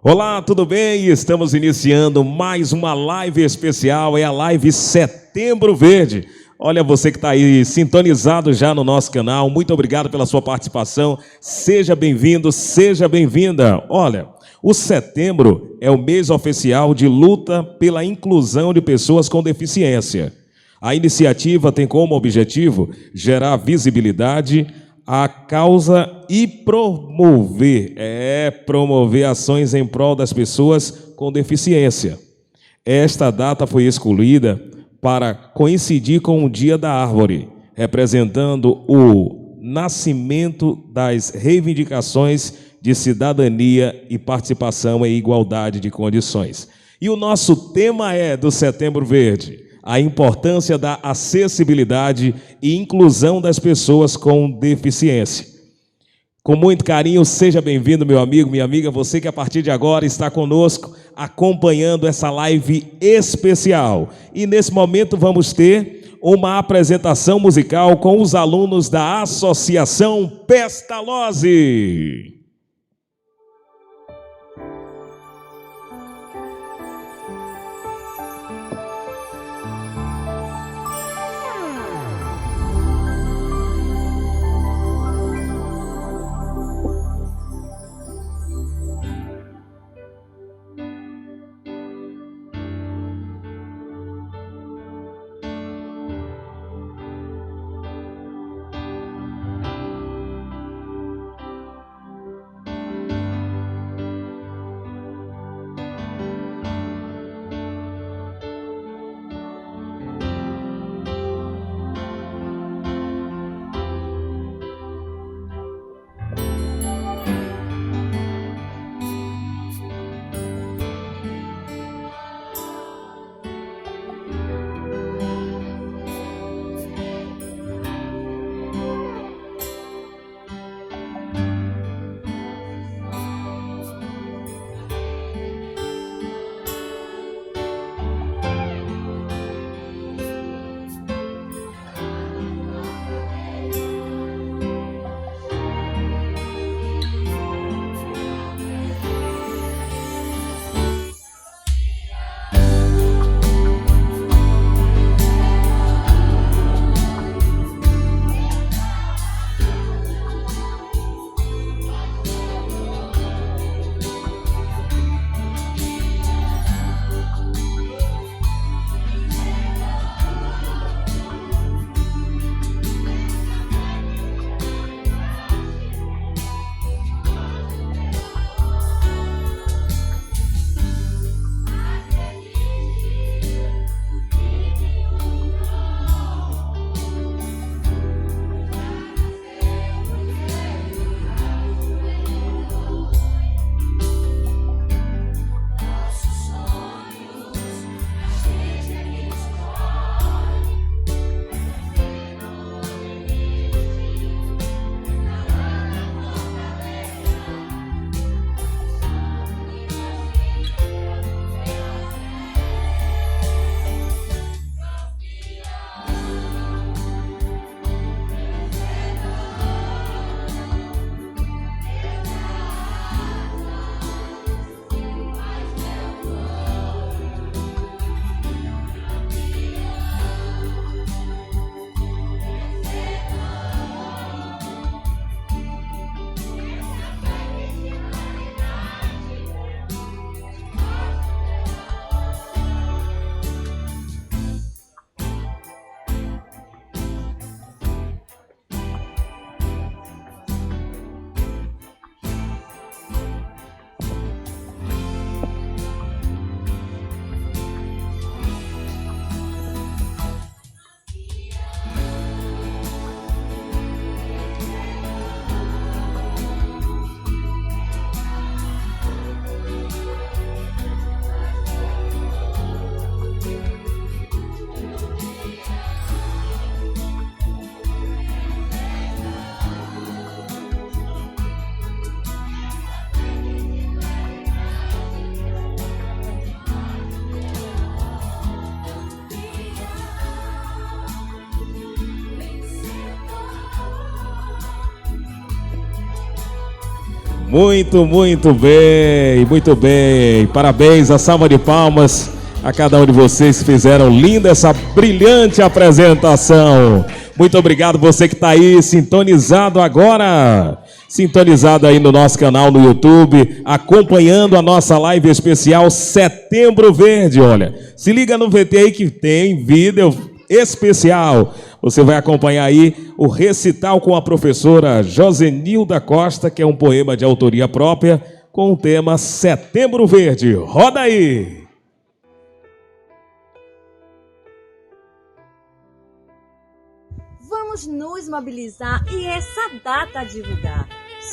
Olá, tudo bem? Estamos iniciando mais uma live especial, é a live Setembro Verde. Olha, você que está aí sintonizado já no nosso canal, muito obrigado pela sua participação. Seja bem-vindo, seja bem-vinda. Olha, o setembro é o mês oficial de luta pela inclusão de pessoas com deficiência. A iniciativa tem como objetivo gerar visibilidade à causa e promover ações em prol das pessoas com deficiência. Esta data foi escolhida para coincidir com o Dia da Árvore, representando o nascimento das reivindicações de cidadania e participação em igualdade de condições. E o nosso tema do Setembro Verde: a importância da acessibilidade e inclusão das pessoas com deficiência. Com muito carinho, seja bem-vindo, meu amigo, minha amiga, você que a partir de agora está conosco, acompanhando essa live especial. E nesse momento vamos ter uma apresentação musical com os alunos da Associação Pestalozzi. Muito bem, muito bem. Parabéns, a salva de palmas a cada um de vocês que fizeram linda essa brilhante apresentação. Muito obrigado você que está aí sintonizado agora. Sintonizado aí no nosso canal no YouTube, acompanhando a nossa live especial Setembro Verde. Olha, se liga no VT aí que tem vídeo especial. Você vai acompanhar aí o recital com a professora Josenilda Costa, que é um poema de autoria própria, com o tema Setembro Verde. Roda aí! Vamos nos mobilizar e essa data divulgar.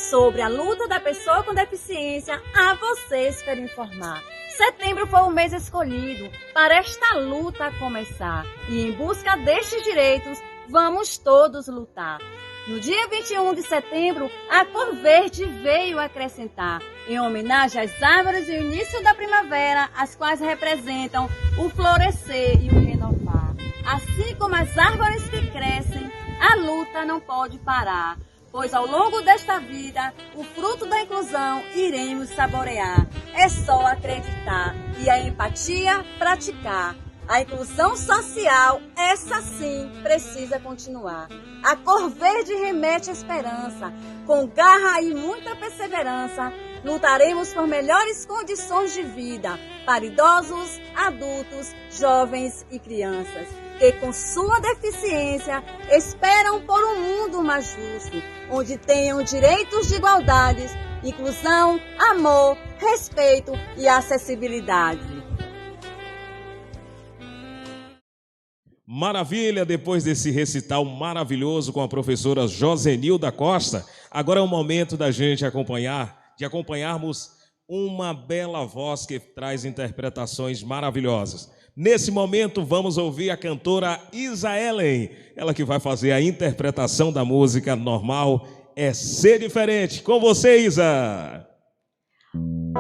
Sobre a luta da pessoa com deficiência, a vocês quero informar. Setembro foi o mês escolhido para esta luta começar. E em busca destes direitos, vamos todos lutar. No dia 21 de setembro, a cor verde veio acrescentar, em homenagem às árvores e o início da primavera, as quais representam o florescer e o renovar. Assim como as árvores que crescem, a luta não pode parar, pois ao longo desta vida, o fruto da inclusão iremos saborear. É só acreditar e a empatia praticar. A inclusão social, essa sim, precisa continuar. A cor verde remete à esperança. Com garra e muita perseverança, lutaremos por melhores condições de vida para idosos, adultos, jovens e crianças, que com sua deficiência esperam por um mundo mais justo, onde tenham direitos de igualdade, inclusão, amor, respeito e acessibilidade. Maravilha, depois desse recital maravilhoso com a professora Josenilda Costa, agora é o momento da gente acompanharmos uma bela voz que traz interpretações maravilhosas. Nesse momento vamos ouvir a cantora Isa Ellen, ela que vai fazer a interpretação da música normal É Ser Diferente. Com você, Isa!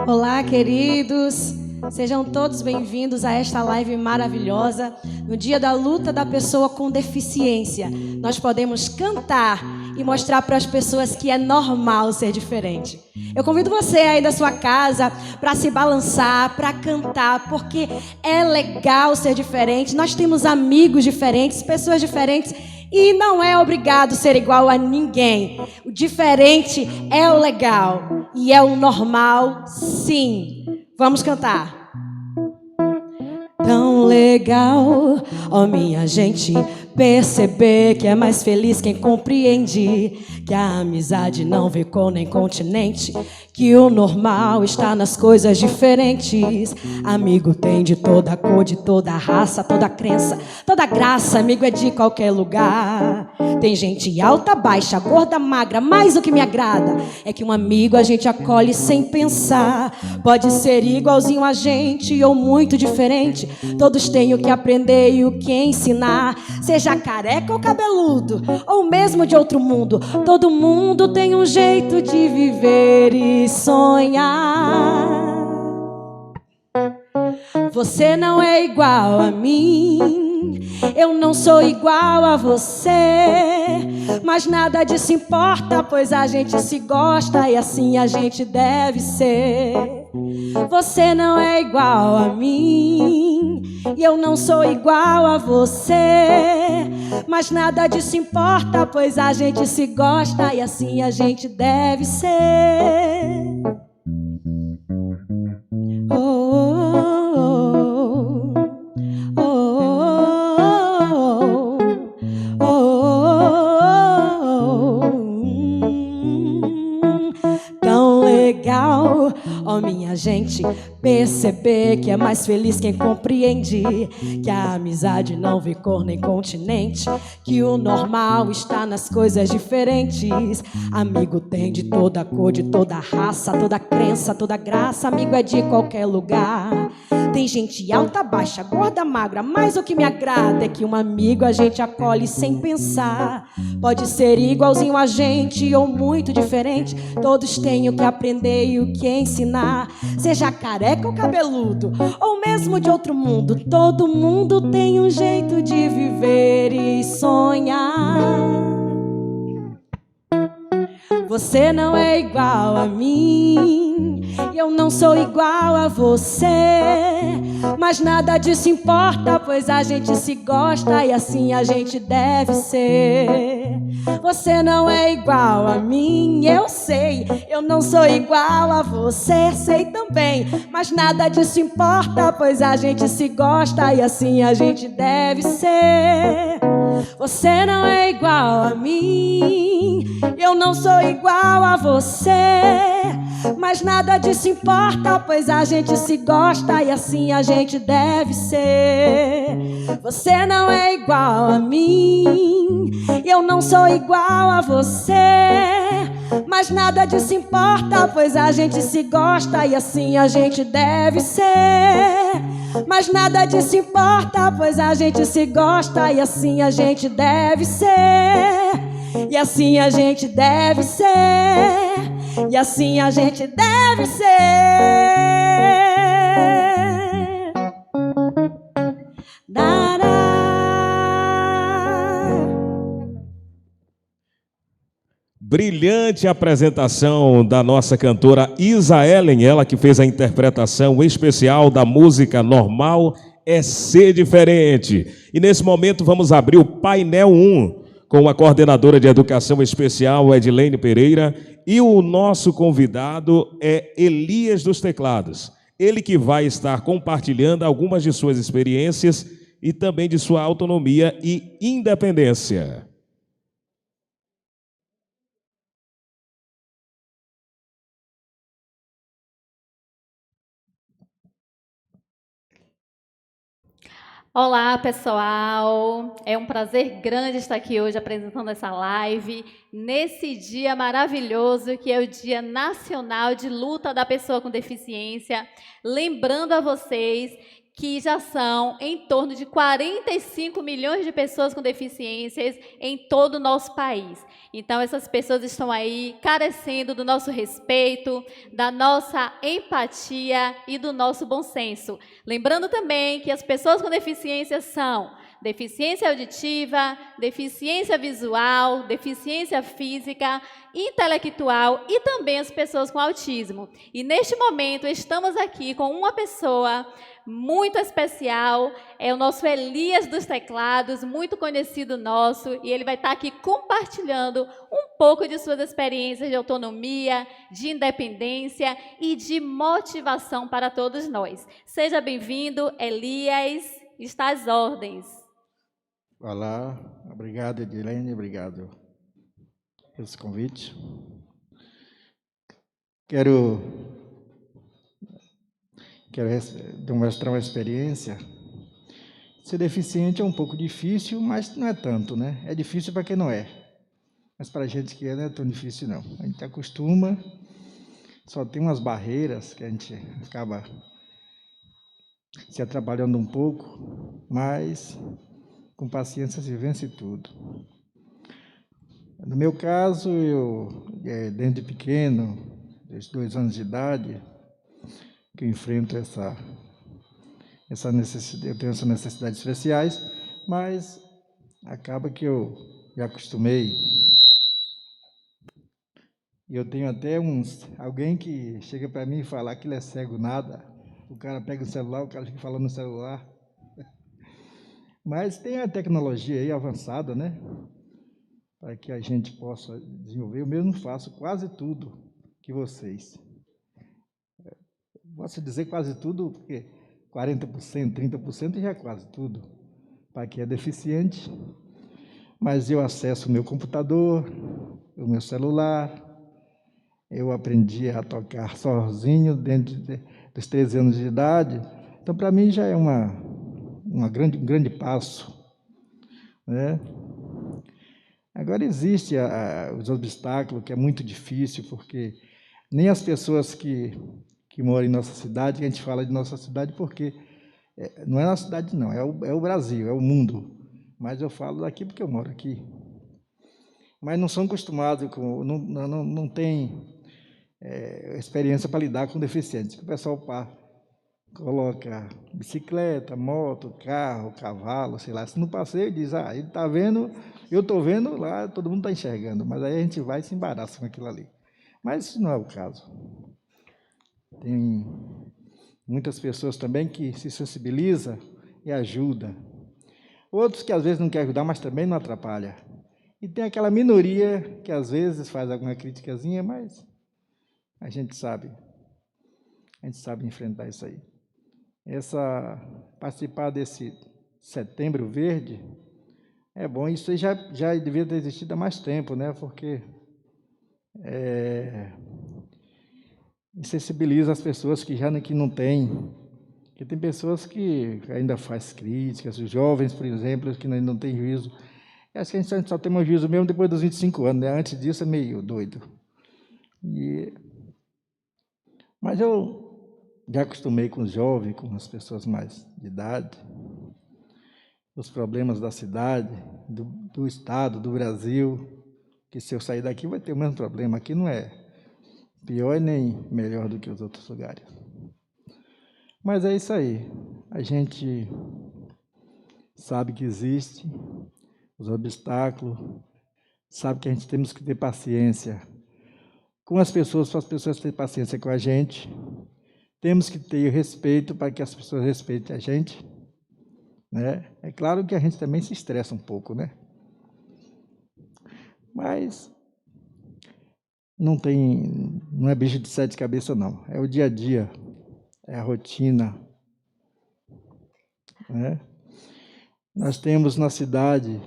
Olá, queridos! Sejam todos bem-vindos a esta live maravilhosa. No dia da luta da pessoa com deficiência, nós podemos cantar e mostrar para as pessoas que é normal ser diferente. Eu convido você aí da sua casa para se balançar, para cantar, porque é legal ser diferente. Nós temos amigos diferentes, pessoas diferentes, e não é obrigado ser igual a ninguém. O diferente é o legal e é o normal, sim. Vamos cantar. Tão legal, ó minha gente, perceber que é mais feliz quem compreende que a amizade não vê cor nem continente, que o normal está nas coisas diferentes. Amigo tem de toda cor, de toda raça, toda crença, toda graça. Amigo é de qualquer lugar. Tem gente alta, baixa, gorda, magra, mas o que me agrada é que um amigo a gente acolhe sem pensar. Pode ser igualzinho a gente ou muito diferente, todos têm o que aprender e o que ensinar. Seja careca ou cabeludo, ou mesmo de outro mundo, todo mundo tem um jeito de viver e sonhar. Você não é igual a mim, eu não sou igual a você, mas nada disso importa, pois a gente se gosta e assim a gente deve ser. Você não é igual a mim e eu não sou igual a você, mas nada disso importa, pois a gente se gosta e assim a gente deve ser. Tão legal, ó minha gente, perceber que é mais feliz quem compreende que a amizade não vê cor nem continente, que o normal está nas coisas diferentes. Amigo tem de toda cor, de toda raça, toda crença, toda graça. Amigo é de qualquer lugar. Tem gente alta, baixa, gorda, magra, mas o que me agrada é que um amigo a gente acolhe sem pensar. Pode ser igualzinho a gente ou muito diferente, todos têm o que aprender e o que ensinar. Seja careca ou cabeludo, ou mesmo de outro mundo, todo mundo tem um jeito de viver e sonhar. Você não é igual a mim, eu não sou igual a você, mas nada disso importa, pois a gente se gosta e assim a gente deve ser. Você não é igual a mim, eu sei, eu não sou igual a você, sei também, mas nada disso importa, pois a gente se gosta e assim a gente deve ser. Você não é igual a mim, eu não sou igual a você, mas nada disso importa, pois a gente se gosta e assim a gente deve ser. Você não é igual a mim, eu não sou igual a você, mas nada disso importa, pois a gente se gosta e assim a gente deve ser. Mas nada disso importa, pois a gente se gosta e assim a gente deve ser. E assim a gente deve ser. E assim a gente deve ser. Dará. Brilhante apresentação da nossa cantora Isa Ellen, ela que fez a interpretação especial da música Normal é Ser Diferente. E nesse momento vamos abrir o painel 1 com a coordenadora de Educação Especial, Edilene Pereira, e o nosso convidado é Elias dos Teclados. Ele que vai estar compartilhando algumas de suas experiências e também de sua autonomia e independência. Olá, pessoal! É um prazer grande estar aqui hoje apresentando essa live, nesse dia maravilhoso que é o Dia Nacional de Luta da Pessoa com Deficiência. Lembrando a vocês que já são em torno de 45 milhões de pessoas com deficiências em todo o nosso país. Então, essas pessoas estão aí carecendo do nosso respeito, da nossa empatia e do nosso bom senso. Lembrando também que as pessoas com deficiência são deficiência auditiva, deficiência visual, deficiência física, intelectual e também as pessoas com autismo. E neste momento estamos aqui com uma pessoa muito especial, é o nosso Elias dos Teclados, muito conhecido nosso, e ele vai estar aqui compartilhando um pouco de suas experiências de autonomia, de independência e de motivação para todos nós. Seja bem-vindo, Elias, está às ordens. Olá, obrigado, Edilene, obrigado pelo convite. Quero demonstrar uma experiência. Ser deficiente é um pouco difícil, mas não é tanto, né? É difícil para quem não é. Mas para a gente que é, não é tão difícil, não. A gente acostuma, só tem umas barreiras que a gente acaba se atrapalhando um pouco, mas com paciência se vence tudo. No meu caso, eu, desde pequeno, desde 2 anos de idade, que eu enfrento essa necessidade, eu tenho essas necessidades especiais, mas acaba que eu me acostumei. E eu tenho até alguém que chega para mim e fala que ele é cego nada. O cara pega o celular, o cara fica falando no celular. Mas tem a tecnologia aí avançada, né? Para que a gente possa desenvolver. Eu mesmo faço quase tudo que vocês. Posso dizer quase tudo, porque 40%, 30% já é quase tudo, para quem é deficiente. Mas eu acesso o meu computador, o meu celular, eu aprendi a tocar sozinho dentro dos 13 anos de idade. Então, para mim, já é um grande passo, né? Agora, existe os obstáculos, que é muito difícil, porque nem as pessoas que moram em nossa cidade, que a gente fala de nossa cidade porque não é nossa cidade, não, é o Brasil, é o mundo. Mas eu falo daqui porque eu moro aqui. Mas não são acostumados, não tem experiência para lidar com deficientes. O pessoal coloca bicicleta, moto, carro, cavalo, sei lá. Se no passeio diz, ele está vendo Eu estou vendo lá, todo mundo está enxergando, mas aí a gente vai e se embaraça com aquilo ali. Mas isso não é o caso. Tem muitas pessoas também que se sensibilizam e ajudam. Outros que às vezes não querem ajudar, mas também não atrapalha. E tem aquela minoria que às vezes faz alguma criticazinha, mas a gente sabe enfrentar isso aí. Participar desse Setembro Verde é bom. Isso aí já devia ter existido há mais tempo, né? Porque sensibiliza as pessoas que não têm. Porque tem pessoas que ainda fazem críticas, os jovens, por exemplo, que ainda não têm juízo. Acho que a gente só tem um juízo mesmo depois dos 25 anos, né? Antes disso é meio doido. Mas eu já acostumei com os jovens, com as pessoas mais de idade, os problemas da cidade, do estado, do Brasil, que se eu sair daqui vai ter o mesmo problema. Aqui não é pior nem melhor do que os outros lugares. Mas é isso aí. A gente sabe que existe os obstáculos, sabe que a gente temos que ter paciência com as pessoas, para as pessoas terem paciência com a gente. Temos que ter respeito para que as pessoas respeitem a gente, né? É claro que a gente também se estressa um pouco, né? Mas não é bicho de 7 cabeças, não. É o dia a dia, é a rotina, né? Nós temos na cidade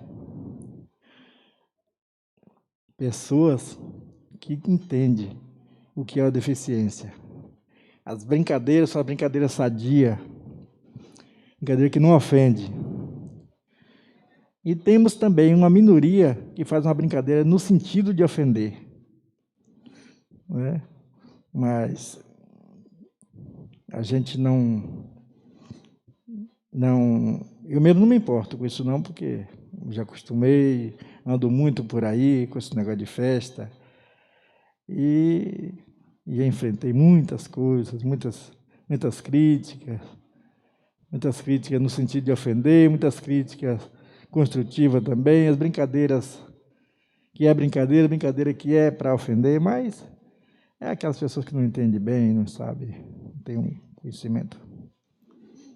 pessoas que entendem o que é a deficiência. As brincadeiras são brincadeiras sadia, brincadeira que não ofende. E temos também uma minoria que faz uma brincadeira no sentido de ofender, né? Mas a gente eu mesmo não me importo com isso não, porque já acostumei, ando muito por aí com esse negócio de festa e enfrentei muitas coisas, muitas críticas no sentido de ofender, muitas críticas construtivas também, as brincadeiras que é brincadeira que é para ofender, mas é aquelas pessoas que não entendem bem, não sabem, não têm um conhecimento.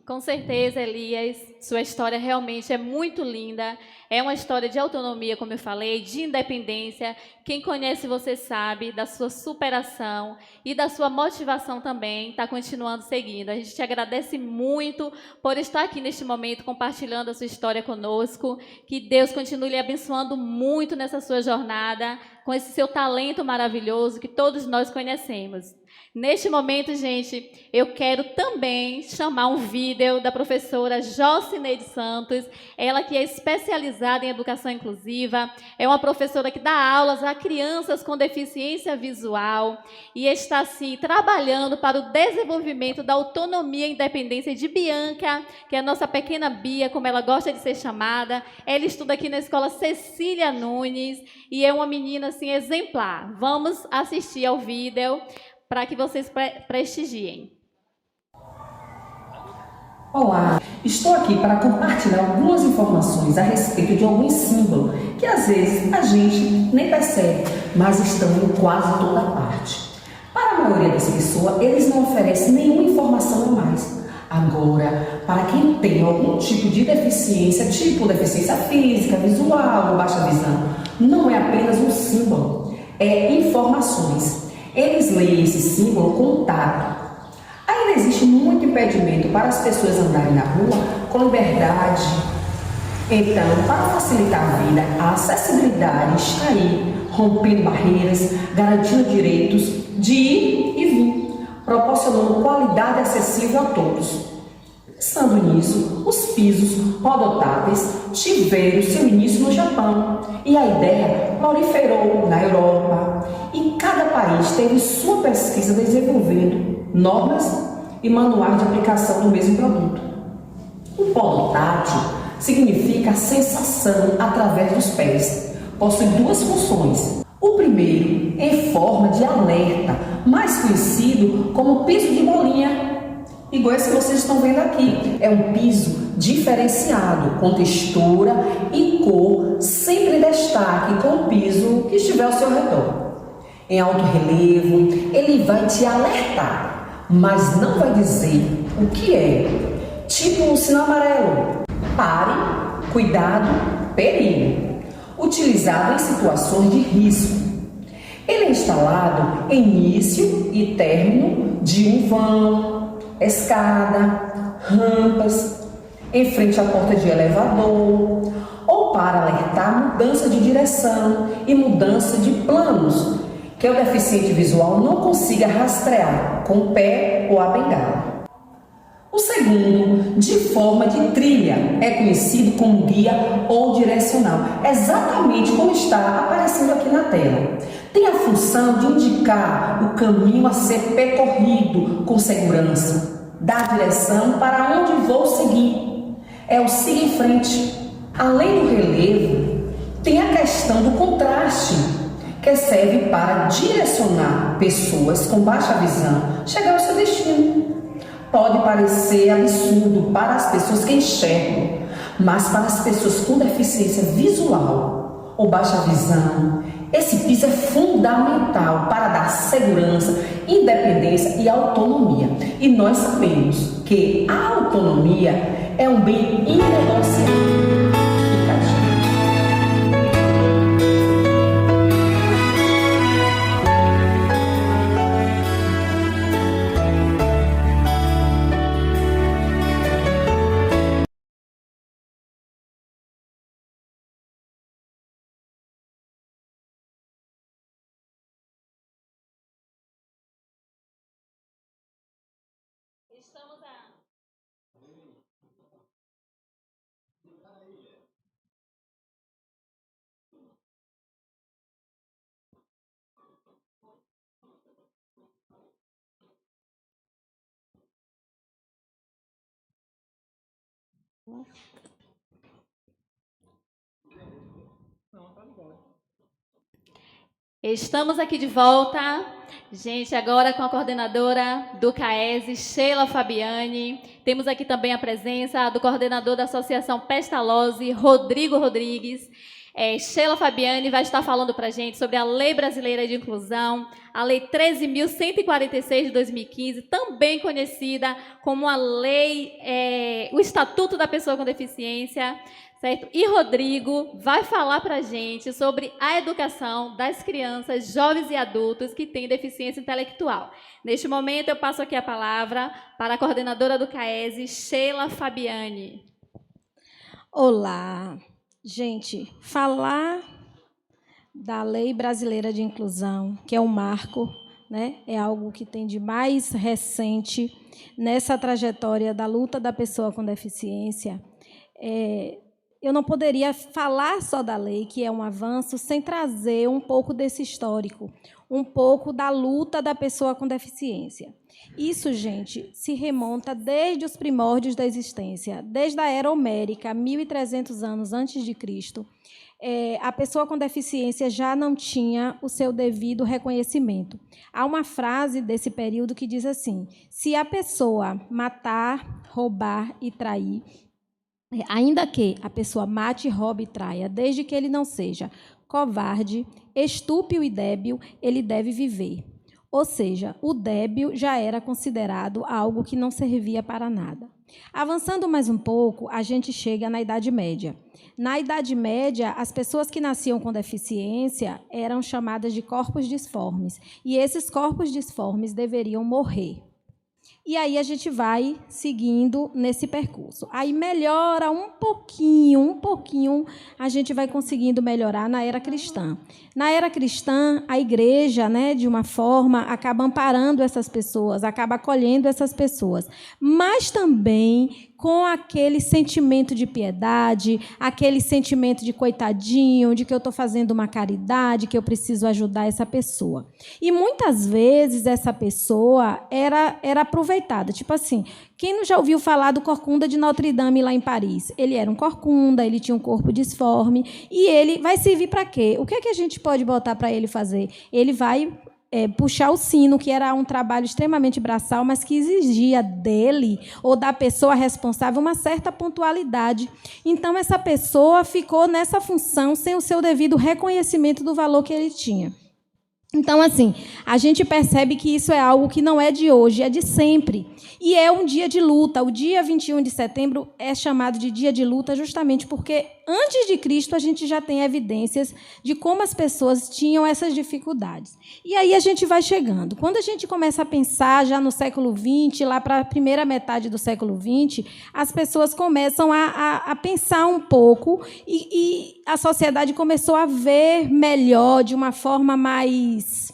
Com certeza, Elias, sua história realmente é muito linda. É uma história de autonomia, como eu falei, de independência. Quem conhece você sabe da sua superação e da sua motivação também, está continuando seguindo. A gente te agradece muito por estar aqui neste momento, compartilhando a sua história conosco. Que Deus continue lhe abençoando muito nessa sua jornada, com esse seu talento maravilhoso que todos nós conhecemos. Neste momento, gente, eu quero também chamar um vídeo da professora Jocineide Santos, ela que é especializada em educação inclusiva, é uma professora que dá aulas a crianças com deficiência visual e está, assim, trabalhando para o desenvolvimento da autonomia e independência de Bianca, que é a nossa pequena Bia, como ela gosta de ser chamada. Ela estuda aqui na escola Cecília Nunes e é uma menina, assim, exemplar. Vamos assistir ao vídeo para que vocês prestigiem. Olá, estou aqui para compartilhar algumas informações a respeito de alguns símbolos que às vezes a gente nem percebe, mas estão em quase toda parte. Para a maioria das pessoas, eles não oferecem nenhuma informação a mais. Agora, para quem tem algum tipo de deficiência, tipo deficiência física, visual ou baixa visão, não é apenas um símbolo, é informações. Eles leem esse símbolo com tato. Ainda existe muito impedimento para as pessoas andarem na rua com liberdade. Então, para facilitar a vida, a acessibilidade está aí, rompendo barreiras, garantindo direitos de ir e vir, proporcionando qualidade acessível a todos. Pensando nisso, os pisos rodotáveis tiveram seu início no Japão e a ideia proliferou na Europa e cada país teve sua pesquisa desenvolvendo normas e manuais de aplicação do mesmo produto. O polo tátil significa a sensação através dos pés. Possui duas funções. O primeiro em forma de alerta, mais conhecido como piso de bolinha, igual esse que vocês estão vendo aqui. É um piso diferenciado, com textura e cor, sempre em destaque com o piso que estiver ao seu redor. Em alto relevo, ele vai te alertar, mas não vai dizer o que é. Tipo um sinal amarelo. Pare, cuidado, perigo. Utilizado em situações de risco. Ele é instalado em início e término de um vão, escada, rampas, em frente à porta de elevador, ou para alertar mudança de direção e mudança de planos, que o deficiente visual não consiga rastrear com o pé ou a bengala. O segundo, de forma de trilha, é conhecido como guia ou direcional, exatamente como está aparecendo aqui na tela. Tem a função de indicar o caminho a ser percorrido com segurança, dar direção para onde vou seguir. É o siga em frente. Além do relevo, tem a questão do contraste, que serve para direcionar pessoas com baixa visão chegar ao seu destino. Pode parecer absurdo para as pessoas que enxergam, mas para as pessoas com deficiência visual ou baixa visão, esse piso é fundamental para dar segurança, independência e autonomia. E nós sabemos que a autonomia é um bem inegociável. Estamos aqui de volta, gente, agora com a coordenadora do CAESE, Sheila Fabiani. Temos aqui também a presença do coordenador da Associação Pestalozzi, Rodrigo Rodrigues. Sheila Fabiani vai estar falando para a gente sobre a Lei Brasileira de Inclusão, a Lei 13.146 de 2015, também conhecida como a Lei, o Estatuto da Pessoa com Deficiência, certo? E Rodrigo vai falar para a gente sobre a educação das crianças, jovens e adultos que têm deficiência intelectual. Neste momento, eu passo aqui a palavra para a coordenadora do CAESE, Sheila Fabiani. Olá, gente. Falar da Lei Brasileira de Inclusão, que é um marco, né? É algo que tem de mais recente nessa trajetória da luta da pessoa com deficiência. Eu não poderia falar só da lei, que é um avanço, sem trazer um pouco desse histórico, um pouco da luta da pessoa com deficiência. Isso, gente, se remonta desde os primórdios da existência, desde a era homérica, 1.300 anos antes de Cristo. A pessoa com deficiência já não tinha o seu devido reconhecimento. Há uma frase desse período que diz assim: se a pessoa matar, roubar e trair, ainda que a pessoa mate, roube e traia, desde que ele não seja covarde, estúpido e débil, ele deve viver. Ou seja, o débil já era considerado algo que não servia para nada. Avançando mais um pouco, a gente chega na Idade Média. Na Idade Média, as pessoas que nasciam com deficiência eram chamadas de corpos disformes, e esses corpos disformes deveriam morrer. E aí a gente vai seguindo nesse percurso. Aí melhora um pouquinho, a gente vai conseguindo melhorar na era cristã. Na era cristã, a igreja, né, de uma forma, acaba amparando essas pessoas, acaba acolhendo essas pessoas, mas também com aquele sentimento de piedade, aquele sentimento de coitadinho, de que eu estou fazendo uma caridade, que eu preciso ajudar essa pessoa. E muitas vezes essa pessoa era aproveitada. Tipo assim, quem não já ouviu falar do Corcunda de Notre Dame lá em Paris? Ele era um corcunda, ele tinha um corpo disforme, e ele vai servir para quê? O que é que a gente pode botar para ele fazer? Ele vai puxar o sino, que era um trabalho extremamente braçal, mas que exigia dele ou da pessoa responsável uma certa pontualidade. Então, essa pessoa ficou nessa função sem o seu devido reconhecimento do valor que ele tinha. Então, assim, a gente percebe que isso é algo que não é de hoje, é de sempre. E é um dia de luta. O dia 21 de setembro é chamado de dia de luta justamente porque, antes de Cristo, a gente já tem evidências de como as pessoas tinham essas dificuldades. E aí a gente vai chegando. Quando a gente começa a pensar, já no século XX, lá para a primeira metade do século XX, as pessoas começam a pensar um pouco e a sociedade começou a ver melhor, de uma forma mais,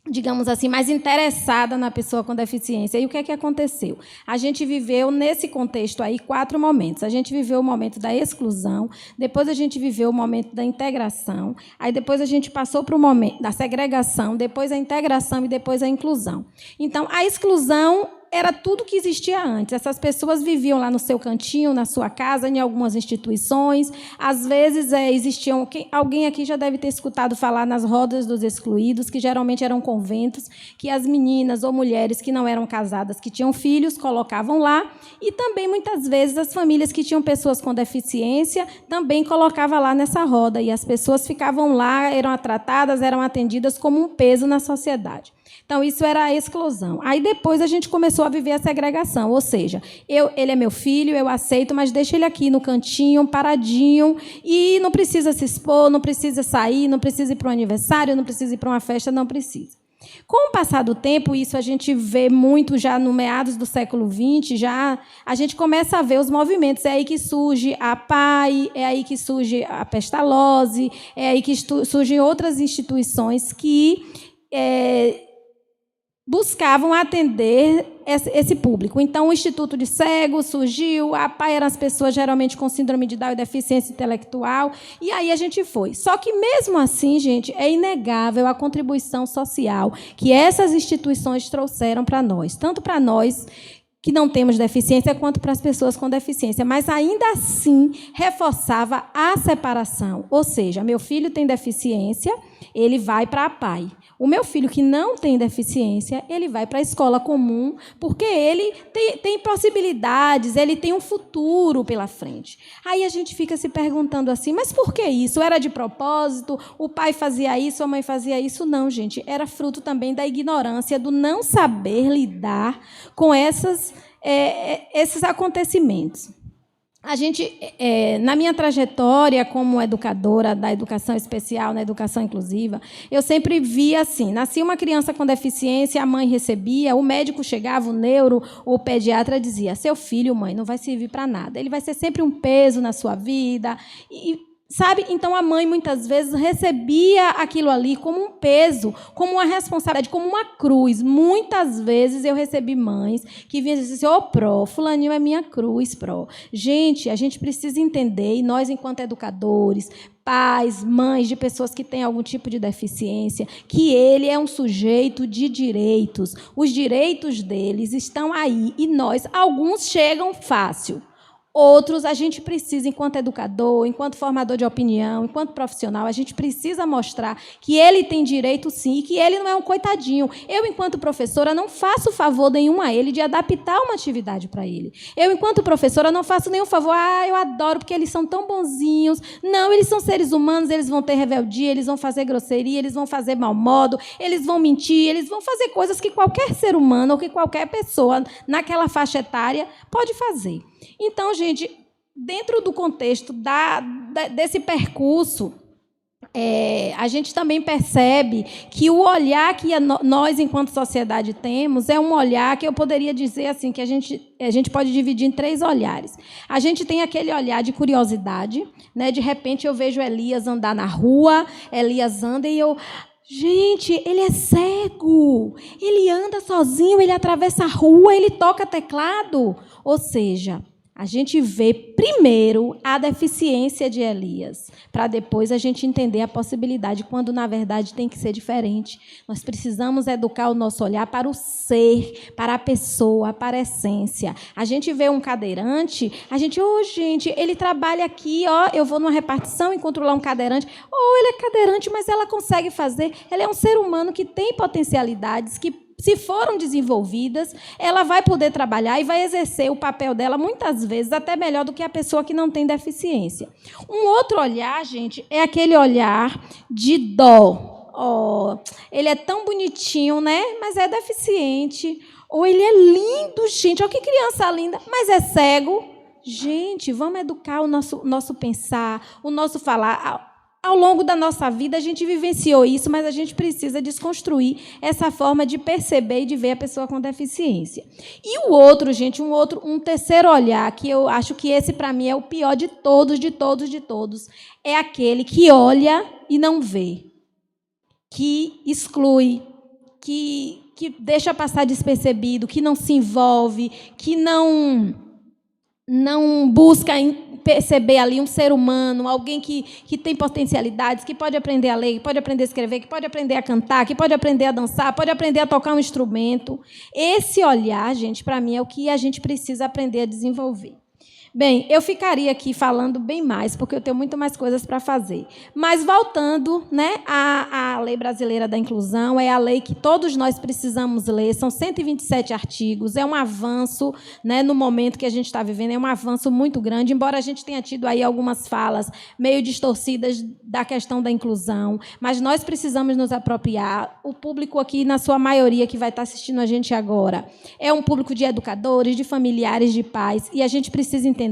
digamos assim, mais interessada na pessoa com deficiência. E o que é que aconteceu? A gente viveu, nesse contexto aí, 4 momentos. A gente viveu o momento da exclusão, depois a gente viveu o momento da integração, aí depois a gente passou para o momento da segregação, depois a integração e depois a inclusão. Então, a exclusão era tudo que existia antes. Essas pessoas viviam lá no seu cantinho, na sua casa, em algumas instituições. Às vezes existiam... Alguém aqui já deve ter escutado falar nas rodas dos excluídos, que geralmente eram conventos, que as meninas ou mulheres que não eram casadas, que tinham filhos, colocavam lá. E também, muitas vezes, as famílias que tinham pessoas com deficiência também colocavam lá nessa roda. E as pessoas ficavam lá, eram tratadas, eram atendidas como um peso na sociedade. Então, isso era a exclusão. Aí, depois, a gente começou a viver a segregação, ou seja, ele é meu filho, eu aceito, mas deixa ele aqui no cantinho, paradinho, e não precisa se expor, não precisa sair, não precisa ir para um aniversário, não precisa ir para uma festa, não precisa. Com o passar do tempo, isso a gente vê muito já no meados do século XX, já a gente começa a ver os movimentos. É aí que surge a PAI, é aí que surge a Pestalozzi, é aí que surgem outras instituições que buscavam atender esse público. Então, o Instituto de Cegos surgiu, a PAI eram as pessoas geralmente com síndrome de Down e deficiência intelectual, e aí a gente foi. Só que, mesmo assim, gente, é inegável a contribuição social que essas instituições trouxeram para nós, tanto para nós que não temos deficiência, quanto para as pessoas com deficiência, mas ainda assim reforçava a separação. Ou seja, meu filho tem deficiência, ele vai para a PAI. O meu filho que não tem deficiência, ele vai para a escola comum, porque ele tem possibilidades, ele tem um futuro pela frente. Aí a gente fica se perguntando assim, mas por que isso? Era de propósito? O pai fazia isso, a mãe fazia isso? Não, gente, era fruto também da ignorância, do não saber lidar com esses acontecimentos. A gente, na minha trajetória como educadora da educação especial, na educação inclusiva, eu sempre via assim, nascia uma criança com deficiência, a mãe recebia, o médico chegava, o neuro, o pediatra dizia, seu filho, mãe, não vai servir para nada, ele vai ser sempre um peso na sua vida, sabe? Então, a mãe, muitas vezes, recebia aquilo ali como um peso, como uma responsabilidade, como uma cruz. Muitas vezes, eu recebi mães que vinham dizer assim, pró, fulaninho é minha cruz, pró. Gente, a gente precisa entender, e nós, enquanto educadores, pais, mães de pessoas que têm algum tipo de deficiência, que ele é um sujeito de direitos. Os direitos deles estão aí, e nós, alguns chegam fácil. Outros, a gente precisa, enquanto educador, enquanto formador de opinião, enquanto profissional, a gente precisa mostrar que ele tem direito, sim, e que ele não é um coitadinho. Eu, enquanto professora, não faço favor nenhum a ele de adaptar uma atividade para ele. Eu, enquanto professora, não faço nenhum favor, eu adoro porque eles são tão bonzinhos. Não, eles são seres humanos, eles vão ter rebeldia, eles vão fazer grosseria, eles vão fazer mau modo, eles vão mentir, eles vão fazer coisas que qualquer ser humano ou que qualquer pessoa naquela faixa etária pode fazer. Então, gente, dentro do contexto desse percurso, a gente também percebe que o olhar que nós, enquanto sociedade, temos é um olhar que eu poderia dizer assim, que a gente pode dividir em 3 olhares. A gente tem aquele olhar de curiosidade, né? De repente eu vejo Elias andar na rua, Elias anda e eu... Gente, ele é cego, ele anda sozinho, ele atravessa a rua, ele toca teclado. Ou seja, A gente vê primeiro a deficiência de Elias, para depois a gente entender a possibilidade, quando na verdade tem que ser diferente. Nós precisamos educar o nosso olhar para o ser, para a pessoa, para a essência. A gente vê um cadeirante, a gente, gente, ele trabalha aqui, eu vou numa repartição, encontro lá um cadeirante, ele é cadeirante, mas ela consegue fazer, ela é um ser humano que tem potencialidades, que se foram desenvolvidas, ela vai poder trabalhar e vai exercer o papel dela, muitas vezes, até melhor do que a pessoa que não tem deficiência. Um outro olhar, gente, é aquele olhar de dó. Ele é tão bonitinho, né? Mas é deficiente. Ou ele é lindo, gente. Olha que criança linda, mas é cego. Gente, vamos educar o nosso pensar, o nosso falar. Ao longo da nossa vida, a gente vivenciou isso, mas a gente precisa desconstruir essa forma de perceber e de ver a pessoa com deficiência. E o outro, gente, um terceiro olhar, que eu acho que esse, para mim, é o pior de todos, é aquele que olha e não vê, que exclui, que deixa passar despercebido, que não se envolve, que não busca perceber ali um ser humano, alguém que tem potencialidades, que pode aprender a ler, que pode aprender a escrever, que pode aprender a cantar, que pode aprender a dançar, pode aprender a tocar um instrumento. Esse olhar, gente, para mim, é o que a gente precisa aprender a desenvolver. Bem, eu ficaria aqui falando bem mais, porque eu tenho muito mais coisas para fazer. Mas, voltando, né, à Lei Brasileira da Inclusão, é a lei que todos nós precisamos ler, são 127 artigos, é um avanço, né, no momento que a gente está vivendo, é um avanço muito grande, embora a gente tenha tido aí algumas falas meio distorcidas da questão da inclusão, mas nós precisamos nos apropriar. O público aqui, na sua maioria, que vai estar assistindo a gente agora, é um público de educadores, de familiares, de pais, e a gente precisa entender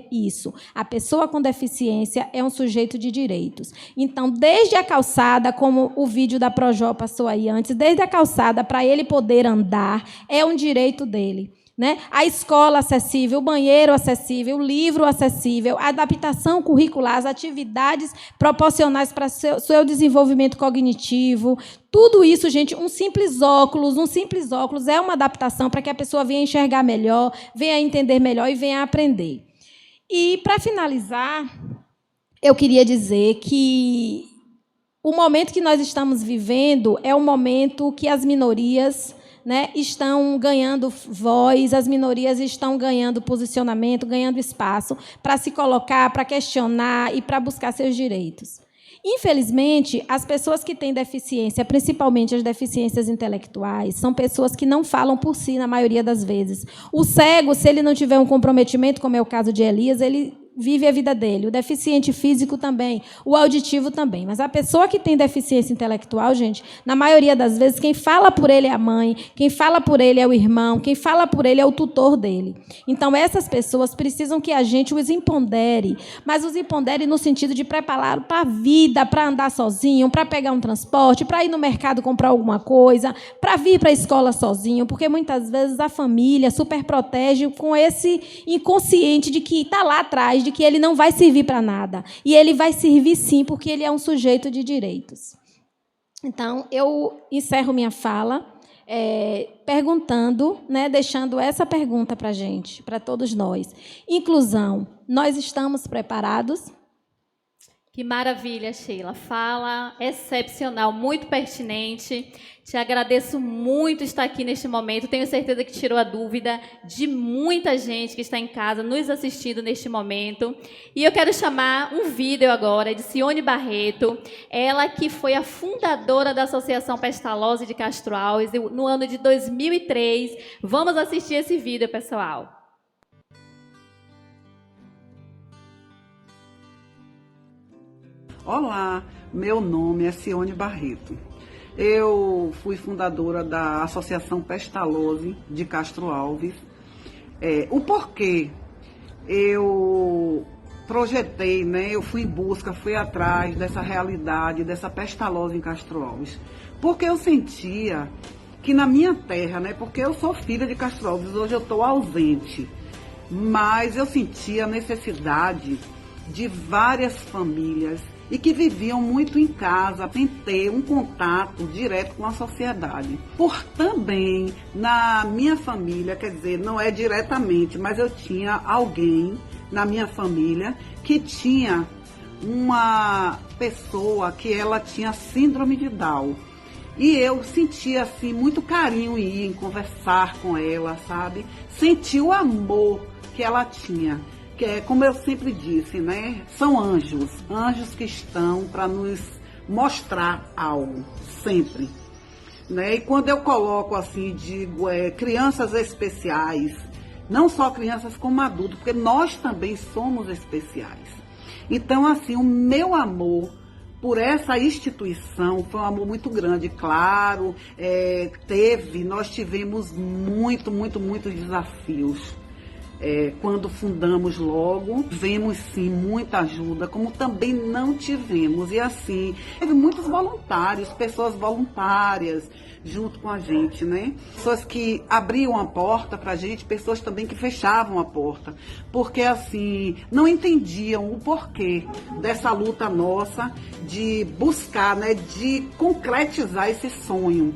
isso. A pessoa com deficiência é um sujeito de direitos. Então, desde a calçada, como o vídeo da Projó passou aí antes, desde a calçada, para ele poder andar, é um direito dele. Né? A escola acessível, o banheiro acessível, o livro acessível, a adaptação curricular, as atividades proporcionais para seu desenvolvimento cognitivo, tudo isso, gente, um simples óculos é uma adaptação para que a pessoa venha enxergar melhor, venha entender melhor e venha aprender. E, para finalizar, eu queria dizer que o momento que nós estamos vivendo é um momento que as minorias, né, estão ganhando voz, as minorias estão ganhando posicionamento, ganhando espaço para se colocar, para questionar e para buscar seus direitos. Infelizmente, as pessoas que têm deficiência, principalmente as deficiências intelectuais, são pessoas que não falam por si, na maioria das vezes. O cego, se ele não tiver um comprometimento, como é o caso de Elias, ele vive a vida dele. O deficiente físico também, o auditivo também. Mas a pessoa que tem deficiência intelectual, gente, na maioria das vezes, quem fala por ele é a mãe, quem fala por ele é o irmão, quem fala por ele é o tutor dele. Então, essas pessoas precisam que a gente os empodere, mas os empodere no sentido de preparar para a vida, para andar sozinho, para pegar um transporte, para ir no mercado comprar alguma coisa, para vir para a escola sozinho, porque muitas vezes a família superprotege com esse inconsciente de que está lá atrás, de que ele não vai servir para nada. E ele vai servir, sim, porque ele é um sujeito de direitos. Então, eu encerro minha fala perguntando, né, deixando essa pergunta para a gente, para todos nós. Inclusão, nós estamos preparados? Que maravilha, Sheila. Fala excepcional, muito pertinente. Te agradeço muito estar aqui neste momento. Tenho certeza que tirou a dúvida de muita gente que está em casa nos assistindo neste momento. E eu quero chamar um vídeo agora de Cione Barreto, ela que foi a fundadora da Associação Pestalozzi de Castro Alves no ano de 2003. Vamos assistir esse vídeo, pessoal. Olá, meu nome é Cione Barreto. Eu fui fundadora da Associação Pestalozzi de Castro Alves. O porquê eu projetei, né? Eu fui em busca, fui atrás dessa realidade, dessa Pestalozzi em Castro Alves. Porque eu sentia que na minha terra, né? Porque eu sou filha de Castro Alves, hoje eu estou ausente. Mas eu sentia a necessidade de várias famílias e que viviam muito em casa, sem ter um contato direto com a sociedade. Por também, na minha família, quer dizer, não é diretamente, mas eu tinha alguém na minha família que tinha uma pessoa que ela tinha síndrome de Down. E eu sentia, assim, muito carinho em ir, em conversar com ela, sabe? Senti o amor que ela tinha. Que é, como eu sempre disse, né? São anjos. Anjos que estão para nos mostrar algo, sempre. Né? E quando eu coloco, assim, digo, crianças especiais, não só crianças como adultos, porque nós também somos especiais. Então, assim, o meu amor por essa instituição foi um amor muito grande, claro, nós tivemos muitos desafios. Quando fundamos logo, tivemos sim muita ajuda, como também não tivemos. E assim, teve muitos voluntários, pessoas voluntárias junto com a gente, né? Pessoas que abriam a porta pra gente, pessoas também que fechavam a porta, porque assim, não entendiam o porquê dessa luta nossa de buscar, né, de concretizar esse sonho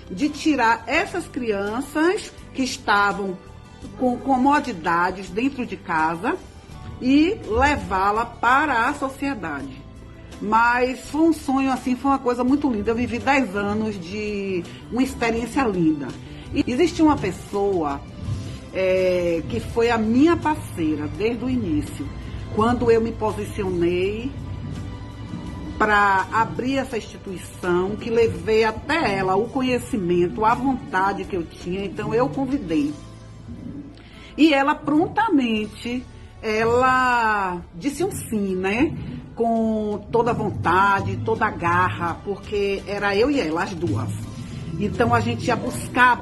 de tirar essas crianças que estavam com comodidades dentro de casa e levá-la para a sociedade. Mas foi um sonho, assim, foi uma coisa muito linda. Eu vivi 10 anos de uma experiência linda. E existe uma pessoa que foi a minha parceira desde o início, quando eu me posicionei para abrir essa instituição, que levei até ela o conhecimento, a vontade que eu tinha, então eu convidei. E ela prontamente, ela disse um sim, né? Com toda a vontade, toda a garra, porque era eu e ela, as duas. Então a gente ia buscar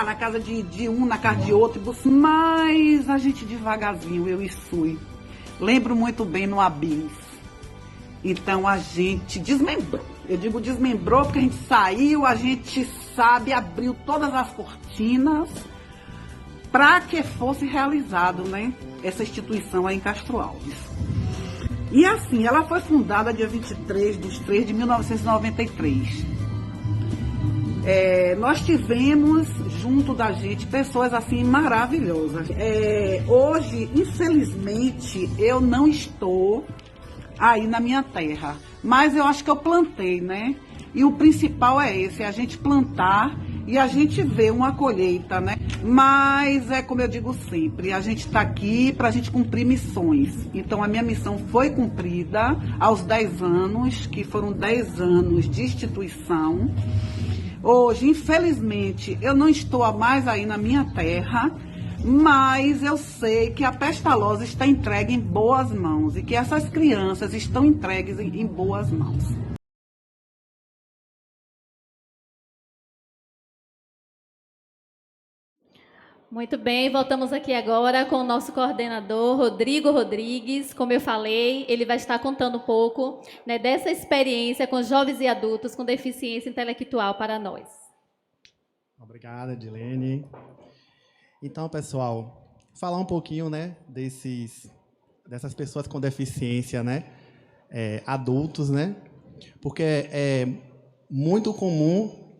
na casa de um, na casa de outro, mas a gente devagarzinho, eu e Sui. Lembro muito bem no Abis. Então a gente desmembrou. Eu digo desmembrou porque a gente saiu, a gente sabe, abriu todas as cortinas para que fosse realizado, né, essa instituição aí em Castro Alves. E assim, ela foi fundada dia 23/3 de 1993. Nós tivemos junto da gente pessoas assim maravilhosas. Hoje, infelizmente, eu não estou aí na minha terra, mas eu acho que eu plantei, né? E o principal é esse, é a gente plantar e a gente ver uma colheita, né? Mas é como eu digo sempre, a gente está aqui para a gente cumprir missões. Então a minha missão foi cumprida aos 10 anos, que foram 10 anos de instituição. Hoje, infelizmente, eu não estou mais aí na minha terra, mas eu sei que a Pestalozzi está entregue em boas mãos e que essas crianças estão entregues em boas mãos. Muito bem, voltamos aqui agora com o nosso coordenador, Rodrigo Rodrigues. Como eu falei, ele vai estar contando um pouco, né, dessa experiência com jovens e adultos com deficiência intelectual para nós. Obrigada, Edilene. Então, pessoal, falar um pouquinho, né, dessas pessoas com deficiência, né, adultos, né, porque é muito comum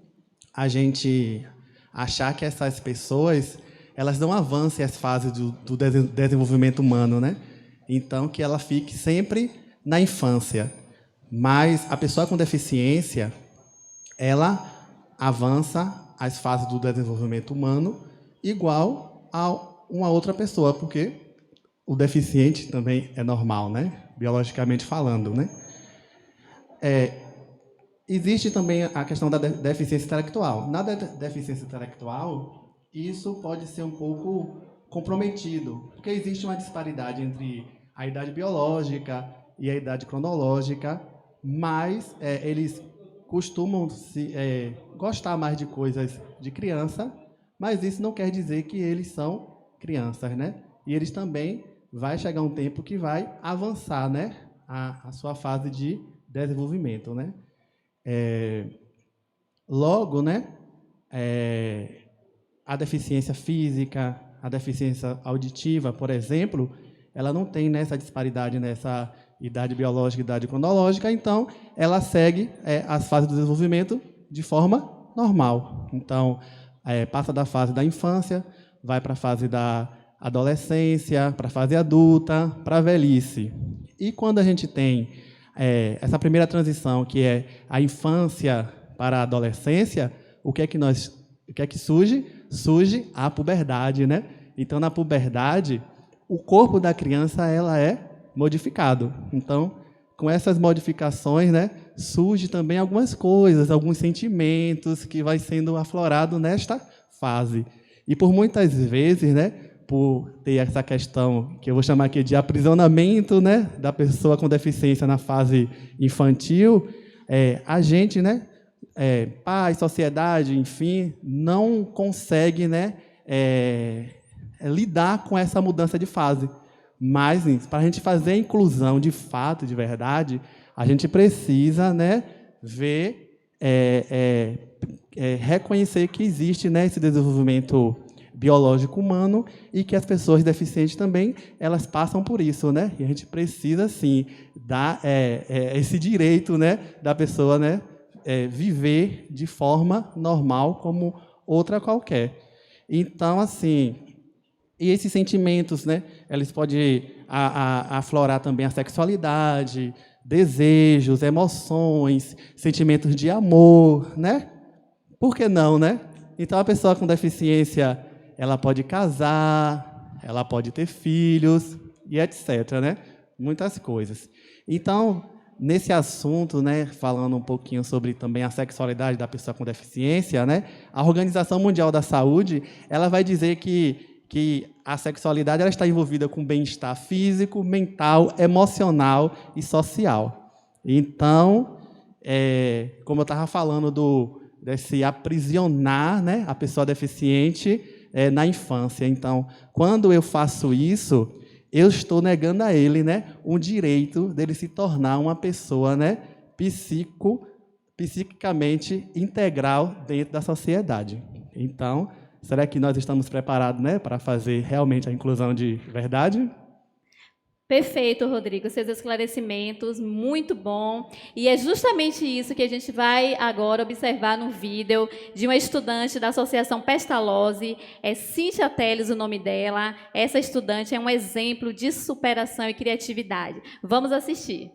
a gente achar que essas pessoas elas não avancem as fases do desenvolvimento humano, né? Então, que ela fique sempre na infância. Mas a pessoa com deficiência, ela avança as fases do desenvolvimento humano igual a uma outra pessoa, porque o deficiente também é normal, né? Biologicamente falando, né? Existe também a questão da deficiência intelectual. Na deficiência intelectual, isso pode ser um pouco comprometido, porque existe uma disparidade entre a idade biológica e a idade cronológica, mas eles costumam gostar mais de coisas de criança, mas isso não quer dizer que eles são crianças, né? E eles também vai chegar um tempo que vai avançar, né, a sua fase de desenvolvimento, né? Logo, né, a deficiência física, a deficiência auditiva, por exemplo, ela não tem essa disparidade nessa idade biológica e idade cronológica, então ela segue as fases do desenvolvimento de forma normal. Então, passa da fase da infância, vai para a fase da adolescência, para a fase adulta, para a velhice. E quando a gente tem essa primeira transição, que é a infância para a adolescência, o que é que surge? Surge a puberdade, né? Então, na puberdade, o corpo da criança ela é modificado. Então, com essas modificações, né, surge também algumas coisas, alguns sentimentos que vai sendo aflorado nesta fase. E por muitas vezes, né, por ter essa questão que eu vou chamar aqui de aprisionamento, né, da pessoa com deficiência na fase infantil, a gente, né, pai, sociedade, enfim, não consegue, né, lidar com essa mudança de fase. Mas, para a gente fazer a inclusão de fato, de verdade, a gente precisa, né, ver, reconhecer que existe, né, esse desenvolvimento biológico humano e que as pessoas deficientes também elas passam por isso, né? E a gente precisa, sim, dar esse direito, né, da pessoa, né, viver de forma normal como outra qualquer. Então, assim, e esses sentimentos, né, eles podem aflorar também a sexualidade, desejos, emoções, sentimentos de amor, né? Por que não, né? Então, a pessoa com deficiência, ela pode casar, ela pode ter filhos, e etc., né? Muitas coisas. Então, nesse assunto, né, falando um pouquinho sobre também a sexualidade da pessoa com deficiência, né, a Organização Mundial da Saúde, ela vai dizer que a sexualidade ela está envolvida com bem-estar físico, mental, emocional e social. Então, como eu estava falando desse aprisionar, né, a pessoa deficiente na infância. Então, quando eu faço isso, eu estou negando a ele, né, um direito dele se tornar uma pessoa, né, psiquicamente integral dentro da sociedade. Então, será que nós estamos preparados, né, para fazer realmente a inclusão de verdade? Perfeito, Rodrigo. Seus esclarecimentos, muito bom. E é justamente isso que a gente vai agora observar no vídeo de uma estudante da Associação Pestalozzi, Cíntia Teles o nome dela. Essa estudante é um exemplo de superação e criatividade. Vamos assistir.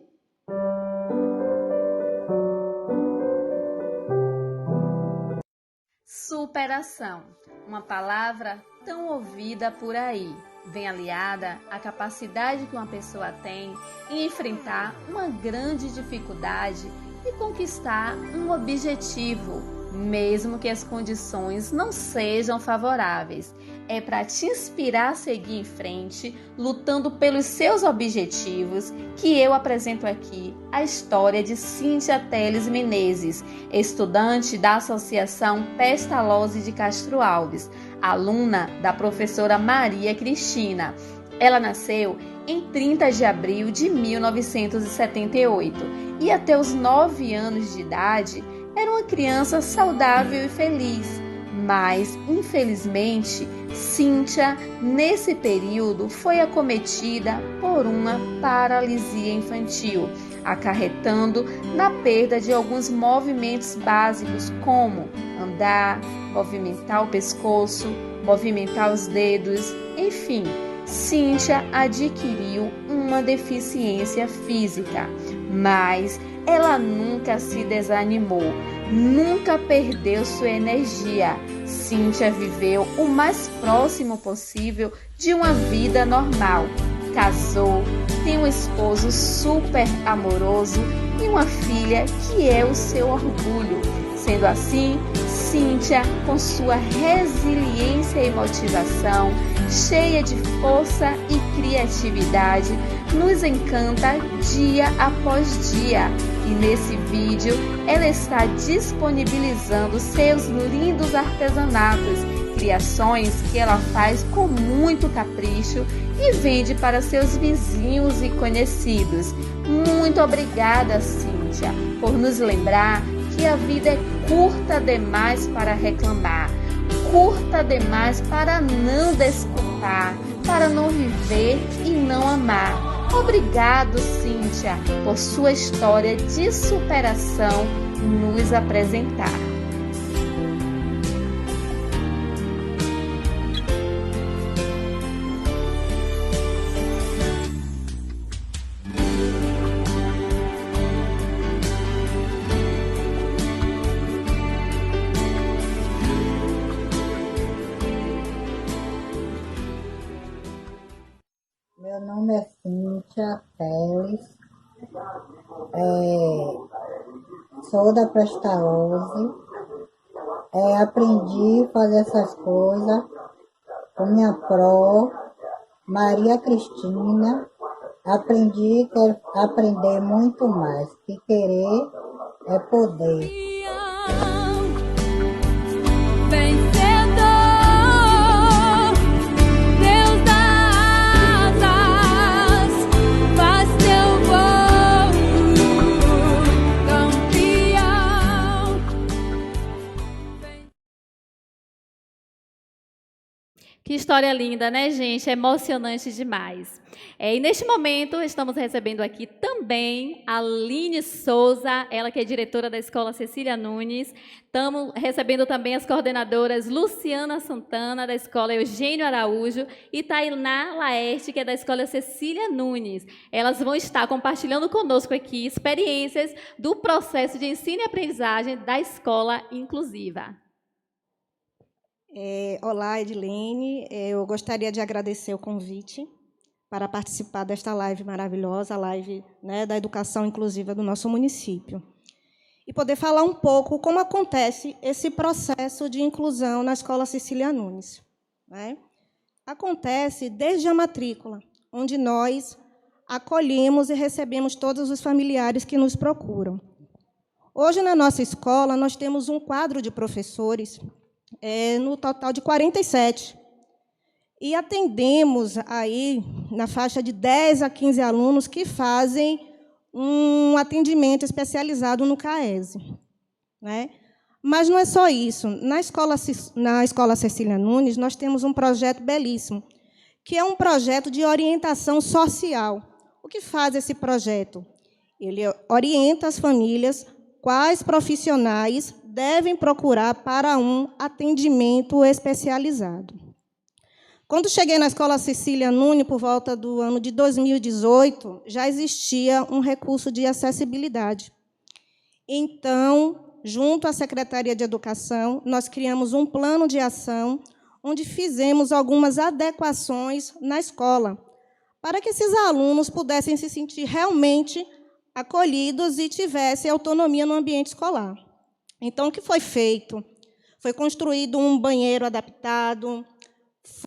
Superação, uma palavra tão ouvida por aí, vem aliada à capacidade que uma pessoa tem em enfrentar uma grande dificuldade e conquistar um objetivo, mesmo que as condições não sejam favoráveis. É para te inspirar a seguir em frente, lutando pelos seus objetivos, que eu apresento aqui a história de Cíntia Teles Menezes, estudante da Associação Pestalozzi de Castro Alves, aluna da professora Maria Cristina. Ela nasceu em 30 de abril de 1978 e até os 9 anos de idade era uma criança saudável e feliz. Mas, infelizmente, Cíntia, nesse período, foi acometida por uma paralisia infantil, acarretando na perda de alguns movimentos básicos, como andar, movimentar o pescoço, movimentar os dedos, enfim. Cíntia adquiriu uma deficiência física, mas ela nunca se desanimou, nunca perdeu sua energia. Cíntia viveu o mais próximo possível de uma vida normal. Casou, tem um esposo super amoroso e uma filha que é o seu orgulho. Sendo assim, Cíntia, com sua resiliência e motivação, cheia de força e criatividade, nos encanta dia após dia. E nesse vídeo, ela está disponibilizando seus lindos artesanatos, criações que ela faz com muito capricho e vende para seus vizinhos e conhecidos. Muito obrigada, Cíntia, por nos lembrar que a vida é curta demais para reclamar, curta demais para não desculpar, para não viver e não amar. Obrigado, Cíntia, por sua história de superação nos apresentar. Meu nome é Cíntia Teles, sou da Pestalozzi, aprendi a fazer essas coisas com minha pró, Maria Cristina, aprendi, quero aprender muito mais, que querer é poder. Que história linda, né, gente? É emocionante demais. E neste momento, estamos recebendo aqui também a Aline Souza, ela que é diretora da Escola Cecília Nunes. Estamos recebendo também as coordenadoras Luciana Santana, da Escola Eugênio Araújo, e Tainá Laerte, que é da Escola Cecília Nunes. Elas vão estar compartilhando conosco aqui experiências do processo de ensino e aprendizagem da escola inclusiva. Olá, Edilene. Eu gostaria de agradecer o convite para participar desta live maravilhosa, a live, né, da educação inclusiva do nosso município. E poder falar um pouco como acontece esse processo de inclusão na Escola Cecília Nunes. Né? Acontece desde a matrícula, onde nós acolhemos e recebemos todos os familiares que nos procuram. Hoje, na nossa escola, nós temos um quadro de professores no total de 47. E atendemos aí na faixa de 10 a 15 alunos que fazem um atendimento especializado no CAESE. Né? Mas não é só isso. Na Escola Cecília Nunes, nós temos um projeto belíssimo, que é um projeto de orientação social. O que faz esse projeto? Ele orienta as famílias quais profissionais devem procurar para um atendimento especializado. Quando cheguei na Escola Cecília Nunes, por volta do ano de 2018, já existia um recurso de acessibilidade. Então, junto à Secretaria de Educação, nós criamos um plano de ação, onde fizemos algumas adequações na escola, para que esses alunos pudessem se sentir realmente acolhidos e tivessem autonomia no ambiente escolar. Então, o que foi feito? Foi construído um banheiro adaptado,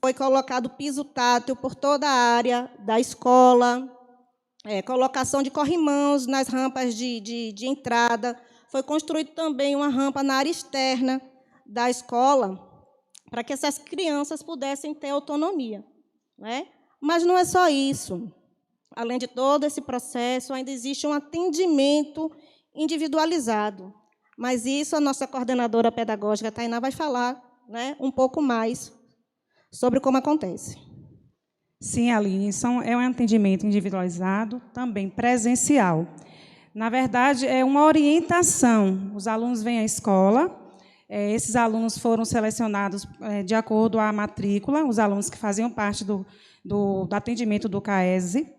foi colocado piso tátil por toda a área da escola, colocação de corrimãos nas rampas de entrada, foi construído também uma rampa na área externa da escola, para que essas crianças pudessem ter autonomia. Né? Mas não é só isso. Além de todo esse processo, ainda existe um atendimento individualizado. Mas isso a nossa coordenadora pedagógica, Tainá, vai falar, né, um pouco mais sobre como acontece. Sim, Aline, é um atendimento individualizado, também presencial. Na verdade, é uma orientação. Os alunos vêm à escola, esses alunos foram selecionados de acordo à matrícula, os alunos que faziam parte do atendimento do CAESE.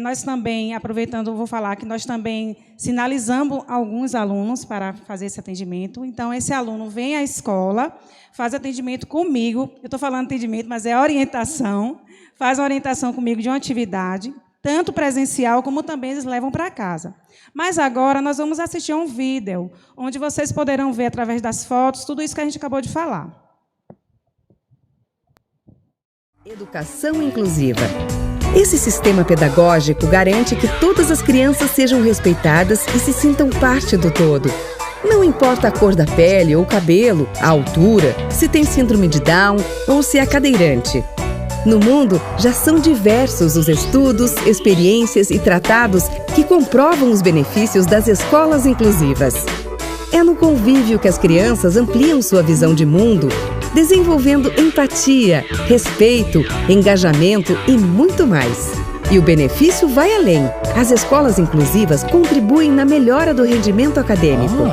Nós também, aproveitando, vou falar que nós também sinalizamos alguns alunos para fazer esse atendimento. Então, esse aluno vem à escola, faz atendimento comigo, eu estou falando atendimento, mas é orientação, faz uma orientação comigo de uma atividade, tanto presencial como também eles levam para casa. Mas agora nós vamos assistir a um vídeo, onde vocês poderão ver, através das fotos, tudo isso que a gente acabou de falar. Educação inclusiva. Esse sistema pedagógico garante que todas as crianças sejam respeitadas e se sintam parte do todo. Não importa a cor da pele ou cabelo, a altura, se tem síndrome de Down ou se é cadeirante. No mundo, já são diversos os estudos, experiências e tratados que comprovam os benefícios das escolas inclusivas. É no convívio que as crianças ampliam sua visão de mundo, desenvolvendo empatia, respeito, engajamento e muito mais. E o benefício vai além. As escolas inclusivas contribuem na melhora do rendimento acadêmico.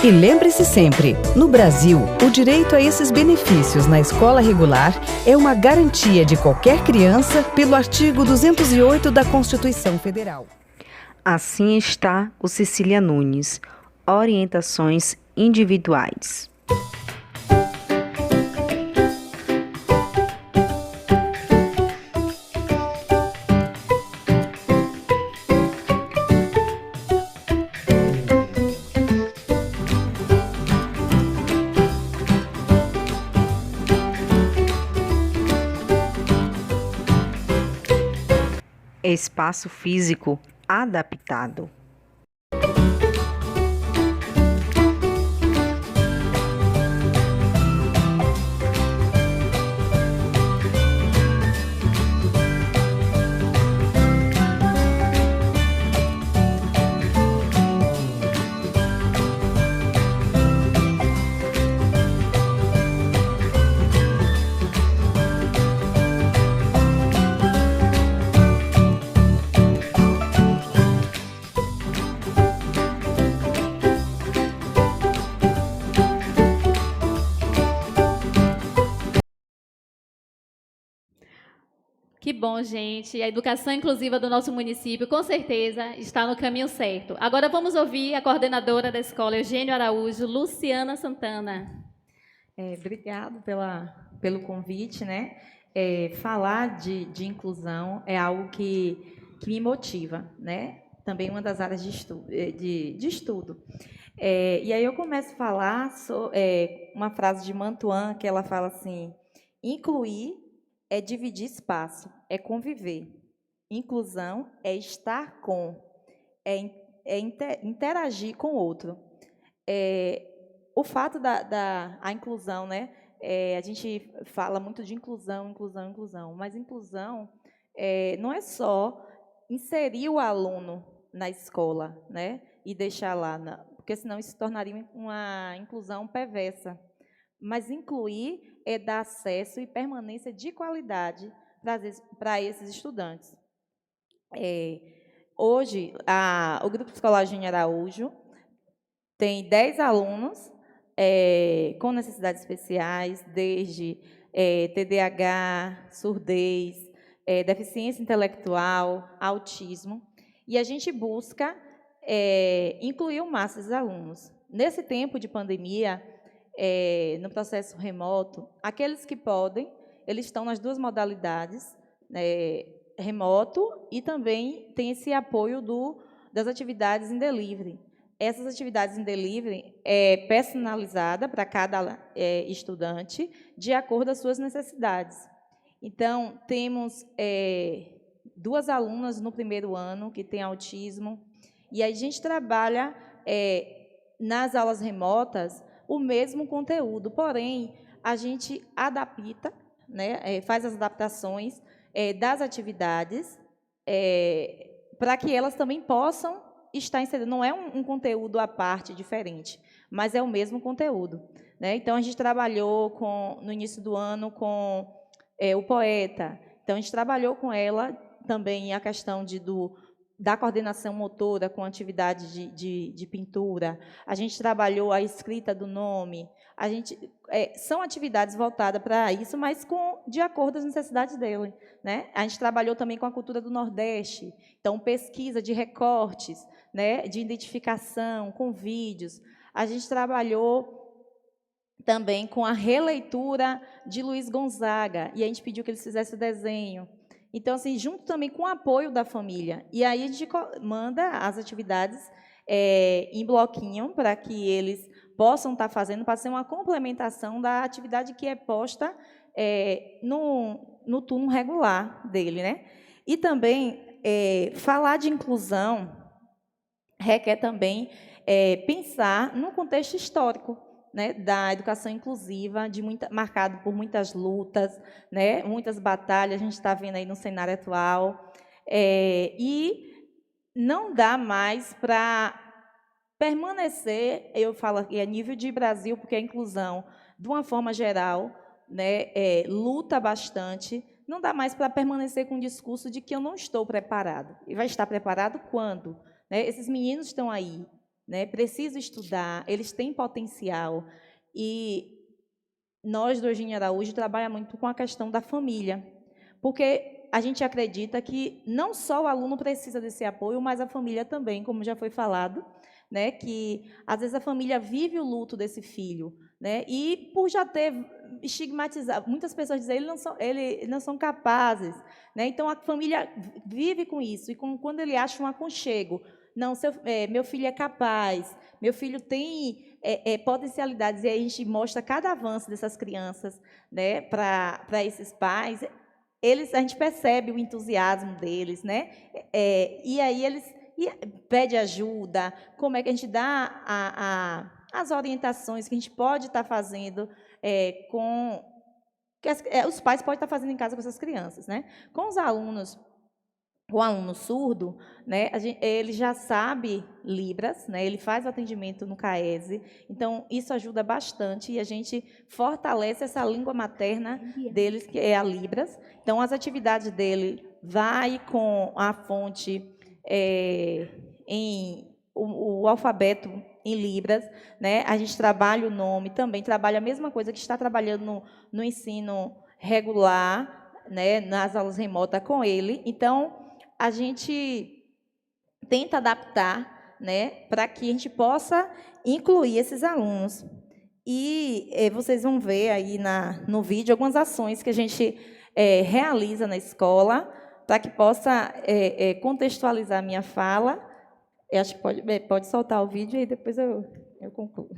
E lembre-se sempre, no Brasil, o direito a esses benefícios na escola regular é uma garantia de qualquer criança pelo artigo 208 da Constituição Federal. Assim está o Cecília Nunes. Orientações individuais. Espaço físico adaptado. Que bom, gente. A educação inclusiva do nosso município, com certeza, está no caminho certo. Agora vamos ouvir a coordenadora da escola Eugênio Araújo, Luciana Santana. Obrigado pelo convite, né? Falar de inclusão é algo que me motiva, né? Também uma das áreas de estudo. E aí eu começo a falar uma frase de Mantuan, que ela fala assim: incluir é dividir espaço, é conviver. Inclusão é estar com, interagir com o outro. O fato da inclusão, né? A gente fala muito de inclusão, mas inclusão não é só inserir o aluno na escola, né? E deixar lá, porque senão isso se tornaria uma inclusão perversa. Mas incluir é dar acesso e permanência de qualidade para esses estudantes. Hoje, o Grupo Escolar Eugênio Araújo tem 10 alunos com necessidades especiais, desde TDAH, surdez, deficiência intelectual, autismo, e a gente busca incluir o máximo dos alunos. Nesse tempo de pandemia, no processo remoto, aqueles que podem, eles estão nas duas modalidades, remoto, e também tem esse apoio das atividades em delivery. Essas atividades em delivery é personalizada para cada estudante, de acordo com as suas necessidades. Então, temos 2 alunas no primeiro ano que têm autismo, e a gente trabalha nas aulas remotas o mesmo conteúdo, porém, a gente adapta, né, faz as adaptações das atividades para que elas também possam estar inseridas. Não é um conteúdo à parte, diferente, mas é o mesmo conteúdo, né? Então, a gente trabalhou no início do ano com o poeta. Então, a gente trabalhou com ela também a questão da coordenação motora com atividade de pintura. A gente trabalhou a escrita do nome. São atividades voltadas para isso, mas de acordo com as necessidades dele, né? A gente trabalhou também com a cultura do Nordeste, então pesquisa de recortes, né, de identificação, com vídeos. A gente trabalhou também com a releitura de Luiz Gonzaga, e a gente pediu que eles fizessem o desenho. Então, assim, junto também com o apoio da família. E aí a gente manda as atividades em bloquinho para que eles possam estar fazendo, para ser uma complementação da atividade que é posta no turno regular dele, né? E também falar de inclusão requer também pensar no contexto histórico, né, da educação inclusiva, marcado por muitas lutas, né, muitas batalhas, a gente está vendo aí no cenário atual, e não dá mais para permanecer, eu falo aqui a nível de Brasil, porque a inclusão, de uma forma geral, né, luta bastante, não dá mais para permanecer com o discurso de que eu não estou preparado. E vai estar preparado quando? Né? Esses meninos estão aí, né, precisam estudar, eles têm potencial. E nós, do Eugênio Araújo, trabalhamos muito com a questão da família, porque a gente acredita que não só o aluno precisa desse apoio, mas a família também, como já foi falado, né, que às vezes a família vive o luto desse filho, né, e por já ter estigmatizado, muitas pessoas dizem eles não são capazes, né, então a família vive com isso, e quando ele acha um aconchego, não, meu filho é capaz, meu filho tem potencialidades, e aí a gente mostra cada avanço dessas crianças, né, para esses pais, a gente percebe o entusiasmo deles, né, e aí eles pede ajuda, como é que a gente dá as orientações que a gente pode estar fazendo os pais podem estar fazendo em casa com essas crianças, né? Com os alunos, o aluno surdo, né, ele já sabe Libras, né, ele faz o atendimento no CAESE, então isso ajuda bastante e a gente fortalece essa língua materna deles, que é a Libras. Então, as atividades dele vai com a fonte o alfabeto em Libras, né? A gente trabalha o nome, também trabalha a mesma coisa que está trabalhando no ensino regular, né? Nas aulas remotas com ele. Então, a gente tenta adaptar, né? Para que a gente possa incluir esses alunos. E vocês vão ver aí no vídeo algumas ações que a gente realiza na escola, para que possa contextualizar a minha fala. Eu acho que pode soltar o vídeo e depois eu concluo.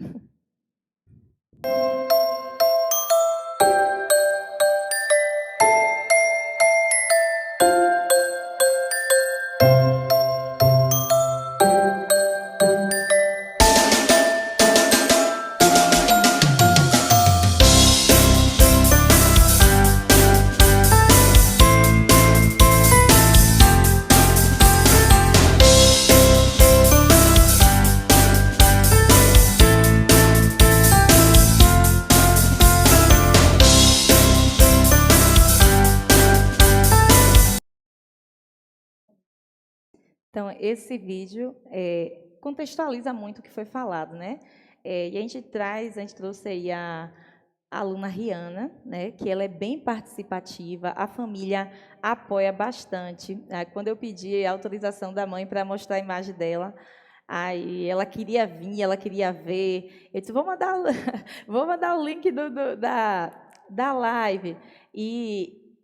Então, esse vídeo contextualiza muito o que foi falado, né? E a gente trouxe aí a aluna Rihanna, né? Que ela é bem participativa, a família apoia bastante. Quando eu pedi a autorização da mãe para mostrar a imagem dela, aí ela queria vir, ela queria ver. Eu disse, vou mandar o link da live. E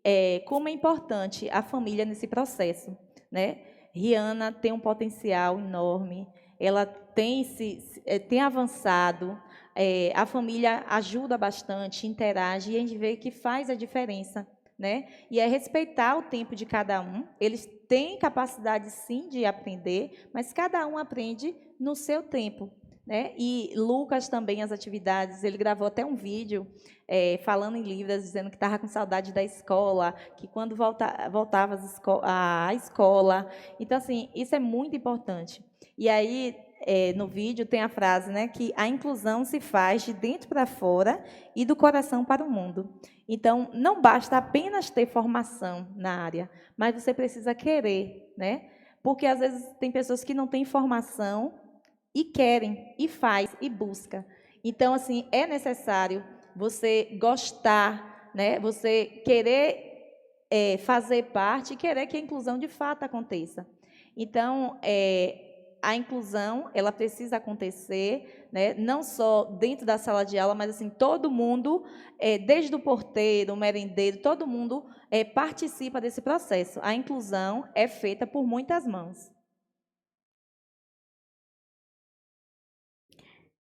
como é importante a família nesse processo, né? Rihanna tem um potencial enorme, ela tem avançado, a família ajuda bastante, interage, e a gente vê que faz a diferença, né? E é respeitar o tempo de cada um. Eles têm capacidade, sim, de aprender, mas cada um aprende no seu tempo, né? E Lucas também, as atividades, ele gravou até um vídeo falando em Libras, dizendo que estava com saudade da escola, que quando voltava à escola. Então, assim, isso é muito importante. E aí, no vídeo, tem a frase, né, que a inclusão se faz de dentro para fora e do coração para o mundo. Então, não basta apenas ter formação na área, mas você precisa querer, né? Porque, às vezes, tem pessoas que não têm formação e querem, e faz, e busca. Então, assim, é necessário você gostar, né? Você querer fazer parte e querer que a inclusão, de fato, aconteça. Então, a inclusão, ela precisa acontecer, né? Não só dentro da sala de aula, mas, assim, todo mundo, desde o porteiro, o merendeiro, todo mundo participa desse processo. A inclusão é feita por muitas mãos.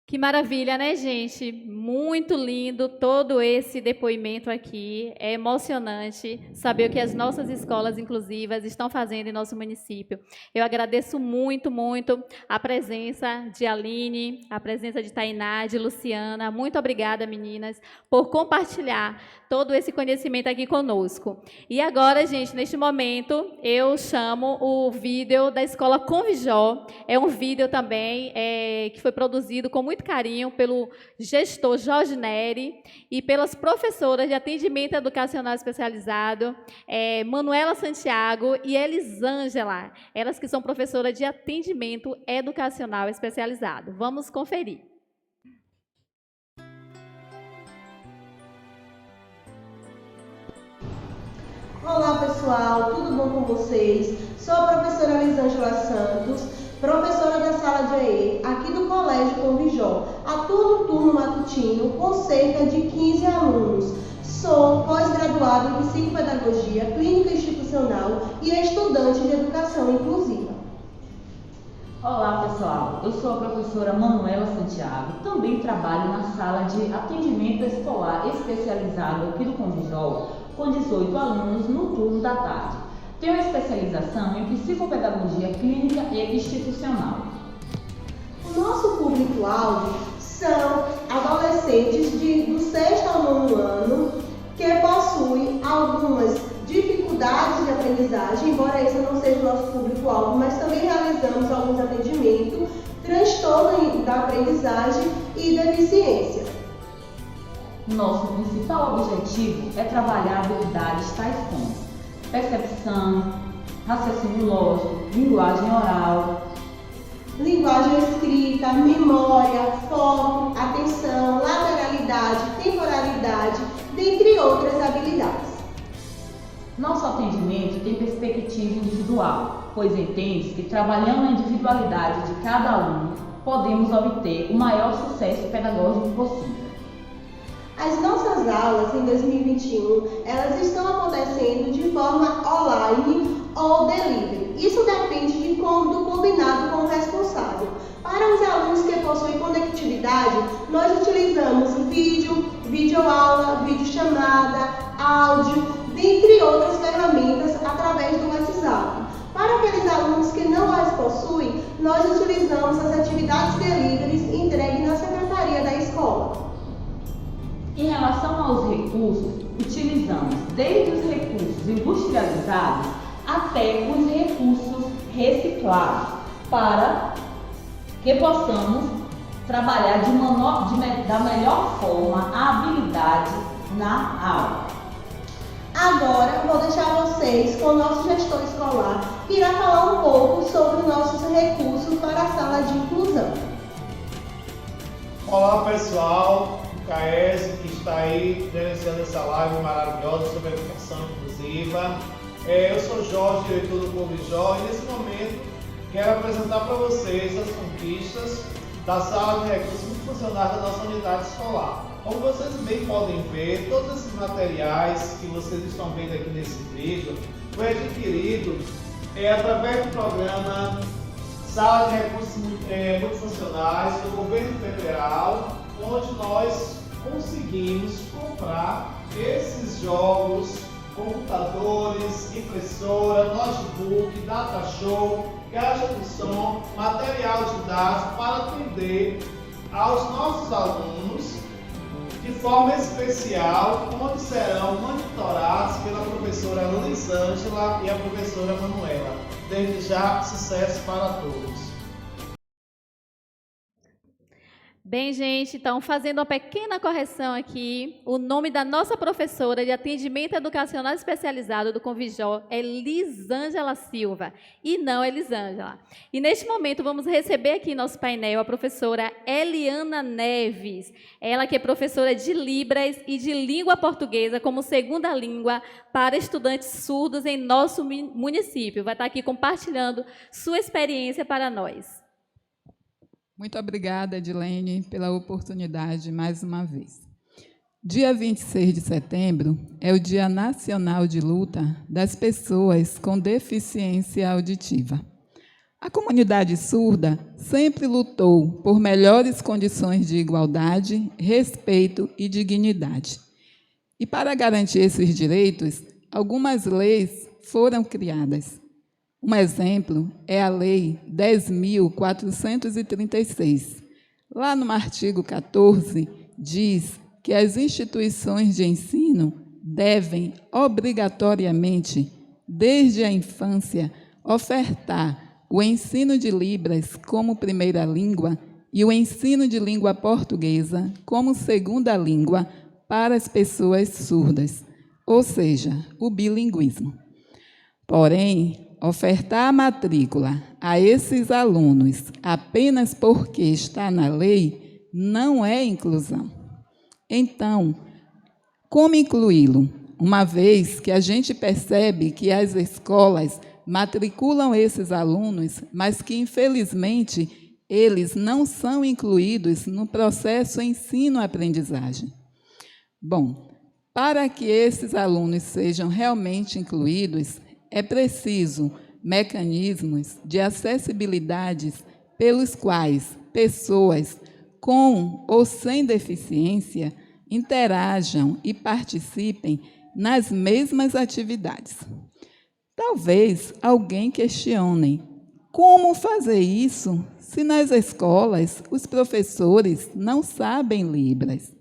Que maravilha, né, gente? Muito lindo todo esse depoimento aqui. É emocionante saber o que as nossas escolas inclusivas estão fazendo em nosso município. Eu agradeço muito, muito a presença de Aline, a presença de Tainá, de Luciana. Muito obrigada, meninas, por compartilhar todo esse conhecimento aqui conosco. E agora, gente, neste momento, eu chamo o vídeo da Escola Convijó. É um vídeo também que foi produzido com muito muito carinho pelo gestor Jorge Neri e pelas professoras de atendimento educacional especializado, Manuela Santiago e Elisângela, elas que são professoras de atendimento educacional especializado. Vamos conferir. Olá pessoal, tudo bom com vocês? Sou a professora Elisângela Santos, professora da sala de EE, aqui do Colégio Convijó. Atuo no turno matutino com cerca de 15 alunos. Sou pós-graduada em Psicopedagogia Clínica Institucional e estudante de Educação Inclusiva. Olá pessoal, eu sou a professora Manuela Santiago, também trabalho na sala de atendimento escolar especializado aqui do Convijó, com 18 alunos no turno da tarde. Tenho especialização em psicopedagogia clínica e institucional. O nosso público-alvo são adolescentes do 6º ao 9º ano que possuem algumas dificuldades de aprendizagem, embora esse não seja o nosso público-alvo, mas também realizamos alguns atendimentos, transtorno da aprendizagem e deficiência. Nosso principal objetivo é trabalhar habilidades tais como percepção, raciocínio lógico, linguagem oral, linguagem escrita, memória, foco, atenção, lateralidade, temporalidade, dentre outras habilidades. Nosso atendimento tem perspectiva individual, pois entende que trabalhando a individualidade de cada aluno, podemos obter o maior sucesso pedagógico possível. As nossas aulas em 2021, elas estão acontecendo de forma online ou delivery. Isso depende do combinado com o responsável. Para os alunos que possuem conectividade, nós utilizamos vídeo, videoaula, videochamada, áudio, dentre outras ferramentas através do WhatsApp. Para aqueles alunos que não as possuem, nós utilizamos as atividades deliveries entregues na secretaria da escola. Em relação aos recursos, utilizamos desde os recursos industrializados até os recursos reciclados, para que possamos trabalhar da melhor forma a habilidade na aula. Agora, vou deixar vocês com o nosso gestor escolar, que irá falar um pouco sobre os nossos recursos para a sala de inclusão. Olá pessoal, o CAES que está aí gerenciando essa live maravilhosa sobre a educação inclusiva. Eu sou Jorge, diretor do Convijó, e nesse momento quero apresentar para vocês as conquistas da sala de recursos multifuncionais da nossa unidade escolar. Como vocês bem podem ver, todos esses materiais que vocês estão vendo aqui nesse vídeo foi adquirido através do programa Sala de Recursos Multifuncionais do Governo Federal, onde nós conseguimos comprar esses jogos, computadores, impressora, notebook, data show, caixa de som, material didático para atender aos nossos alunos de forma especial, onde serão monitorados pela professora Elisângela e a professora Manuela. Desde já, sucesso para todos. Bem, gente, então, fazendo uma pequena correção aqui, o nome da nossa professora de atendimento educacional especializado do Convijó é Elisângela Silva, e não Elisângela. E, neste momento, vamos receber aqui em nosso painel a professora Eliana Neves, ela que é professora de Libras e de Língua Portuguesa como segunda língua para estudantes surdos em nosso município. Vai estar aqui compartilhando sua experiência para nós. Muito obrigada, Edilene, pela oportunidade mais uma vez. Dia 26 de setembro é o Dia Nacional de Luta das Pessoas com Deficiência Auditiva. A comunidade surda sempre lutou por melhores condições de igualdade, respeito e dignidade. E para garantir esses direitos, algumas leis foram criadas. Um exemplo é a Lei 10.436. Lá no artigo 14, diz que as instituições de ensino devem, obrigatoriamente, desde a infância, ofertar o ensino de Libras como primeira língua e o ensino de língua portuguesa como segunda língua para as pessoas surdas, ou seja, o bilinguismo. Porém, ofertar a matrícula a esses alunos apenas porque está na lei não é inclusão. Então, como incluí-lo? Uma vez que a gente percebe que as escolas matriculam esses alunos, mas que, infelizmente, eles não são incluídos no processo ensino-aprendizagem. Bom, para que esses alunos sejam realmente incluídos, é preciso mecanismos de acessibilidade pelos quais pessoas com ou sem deficiência interajam e participem nas mesmas atividades. Talvez alguém questione como fazer isso se nas escolas os professores não sabem Libras.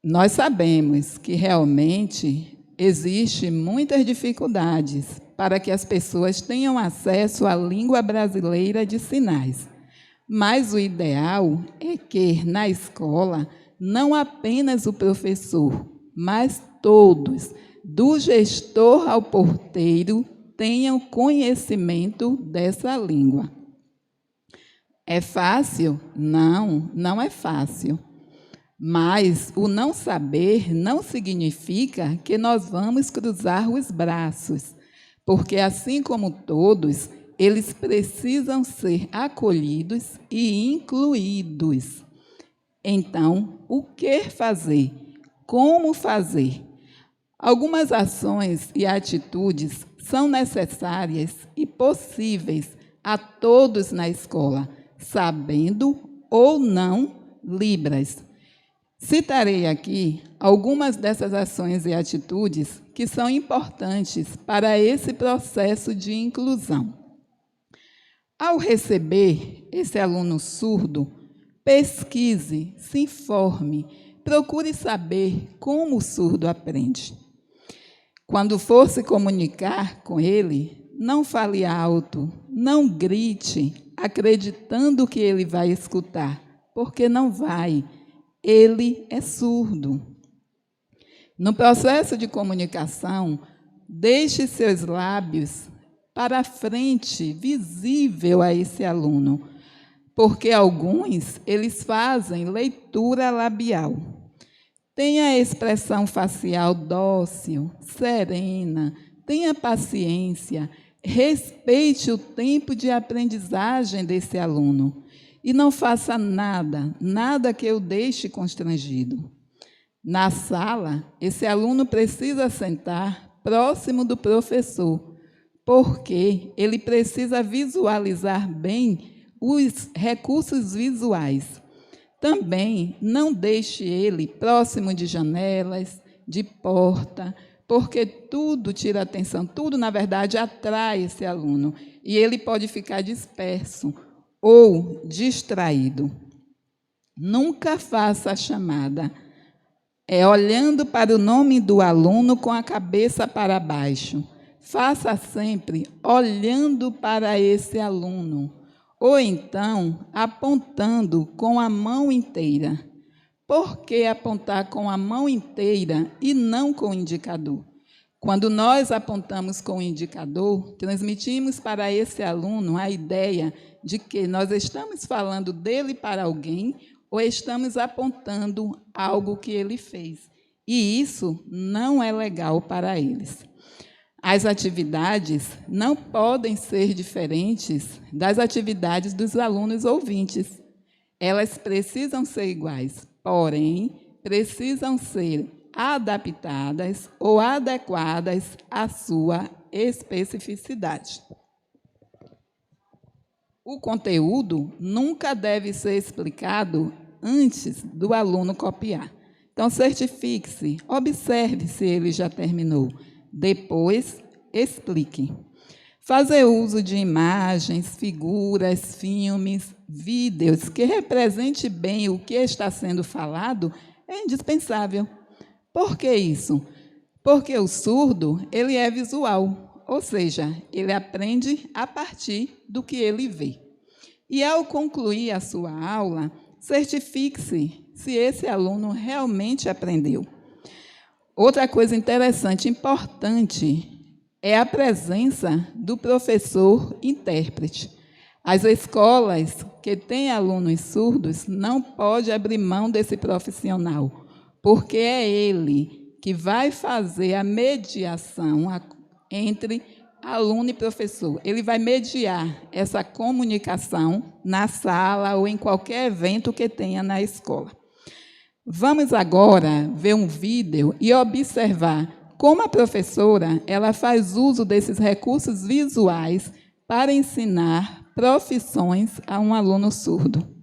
Nós sabemos que realmente existem muitas dificuldades para que as pessoas tenham acesso à língua brasileira de sinais. Mas o ideal é que, na escola, não apenas o professor, mas todos, do gestor ao porteiro, tenham conhecimento dessa língua. É fácil? Não, não é fácil. Mas o não saber não significa que nós vamos cruzar os braços, porque, assim como todos, eles precisam ser acolhidos e incluídos. Então, o que fazer? Como fazer? Algumas ações e atitudes são necessárias e possíveis a todos na escola, sabendo ou não Libras. Citarei aqui algumas dessas ações e atitudes que são importantes para esse processo de inclusão. Ao receber esse aluno surdo, pesquise, se informe, procure saber como o surdo aprende. Quando for se comunicar com ele, não fale alto, não grite, acreditando que ele vai escutar, porque não vai. Ele é surdo. No processo de comunicação, deixe seus lábios para frente, visível a esse aluno, porque alguns, eles fazem leitura labial. Tenha a expressão facial dócil, serena, tenha paciência, respeite o tempo de aprendizagem desse aluno e não faça nada que o deixe constrangido. Na sala, esse aluno precisa sentar próximo do professor, porque ele precisa visualizar bem os recursos visuais. Também não deixe ele próximo de janelas, de porta, porque tudo tira atenção, tudo, na verdade, atrai esse aluno, e ele pode ficar disperso ou distraído. Nunca faça a chamada olhando para o nome do aluno com a cabeça para baixo. Faça sempre olhando para esse aluno, ou então apontando com a mão inteira. Por que apontar com a mão inteira e não com o indicador? Quando nós apontamos com o indicador, transmitimos para esse aluno a ideia de que nós estamos falando dele para alguém ou estamos apontando algo que ele fez. E isso não é legal para eles. As atividades não podem ser diferentes das atividades dos alunos ouvintes. Elas precisam ser iguais, porém, precisam ser adaptadas ou adequadas à sua especificidade. O conteúdo nunca deve ser explicado antes do aluno copiar. Então, certifique-se, observe se ele já terminou. Depois, explique. Fazer uso de imagens, figuras, filmes, vídeos que represente bem o que está sendo falado é indispensável. Por que isso? Porque o surdo, ele é visual, ou seja, ele aprende a partir do que ele vê. E, ao concluir a sua aula, certifique-se se esse aluno realmente aprendeu. Outra coisa interessante, importante, é a presença do professor intérprete. As escolas que têm alunos surdos não podem abrir mão desse profissional, porque é ele que vai fazer a mediação entre aluno e professor. Ele vai mediar essa comunicação na sala ou em qualquer evento que tenha na escola. Vamos agora ver um vídeo e observar como a professora ela faz uso desses recursos visuais para ensinar profissões a um aluno surdo.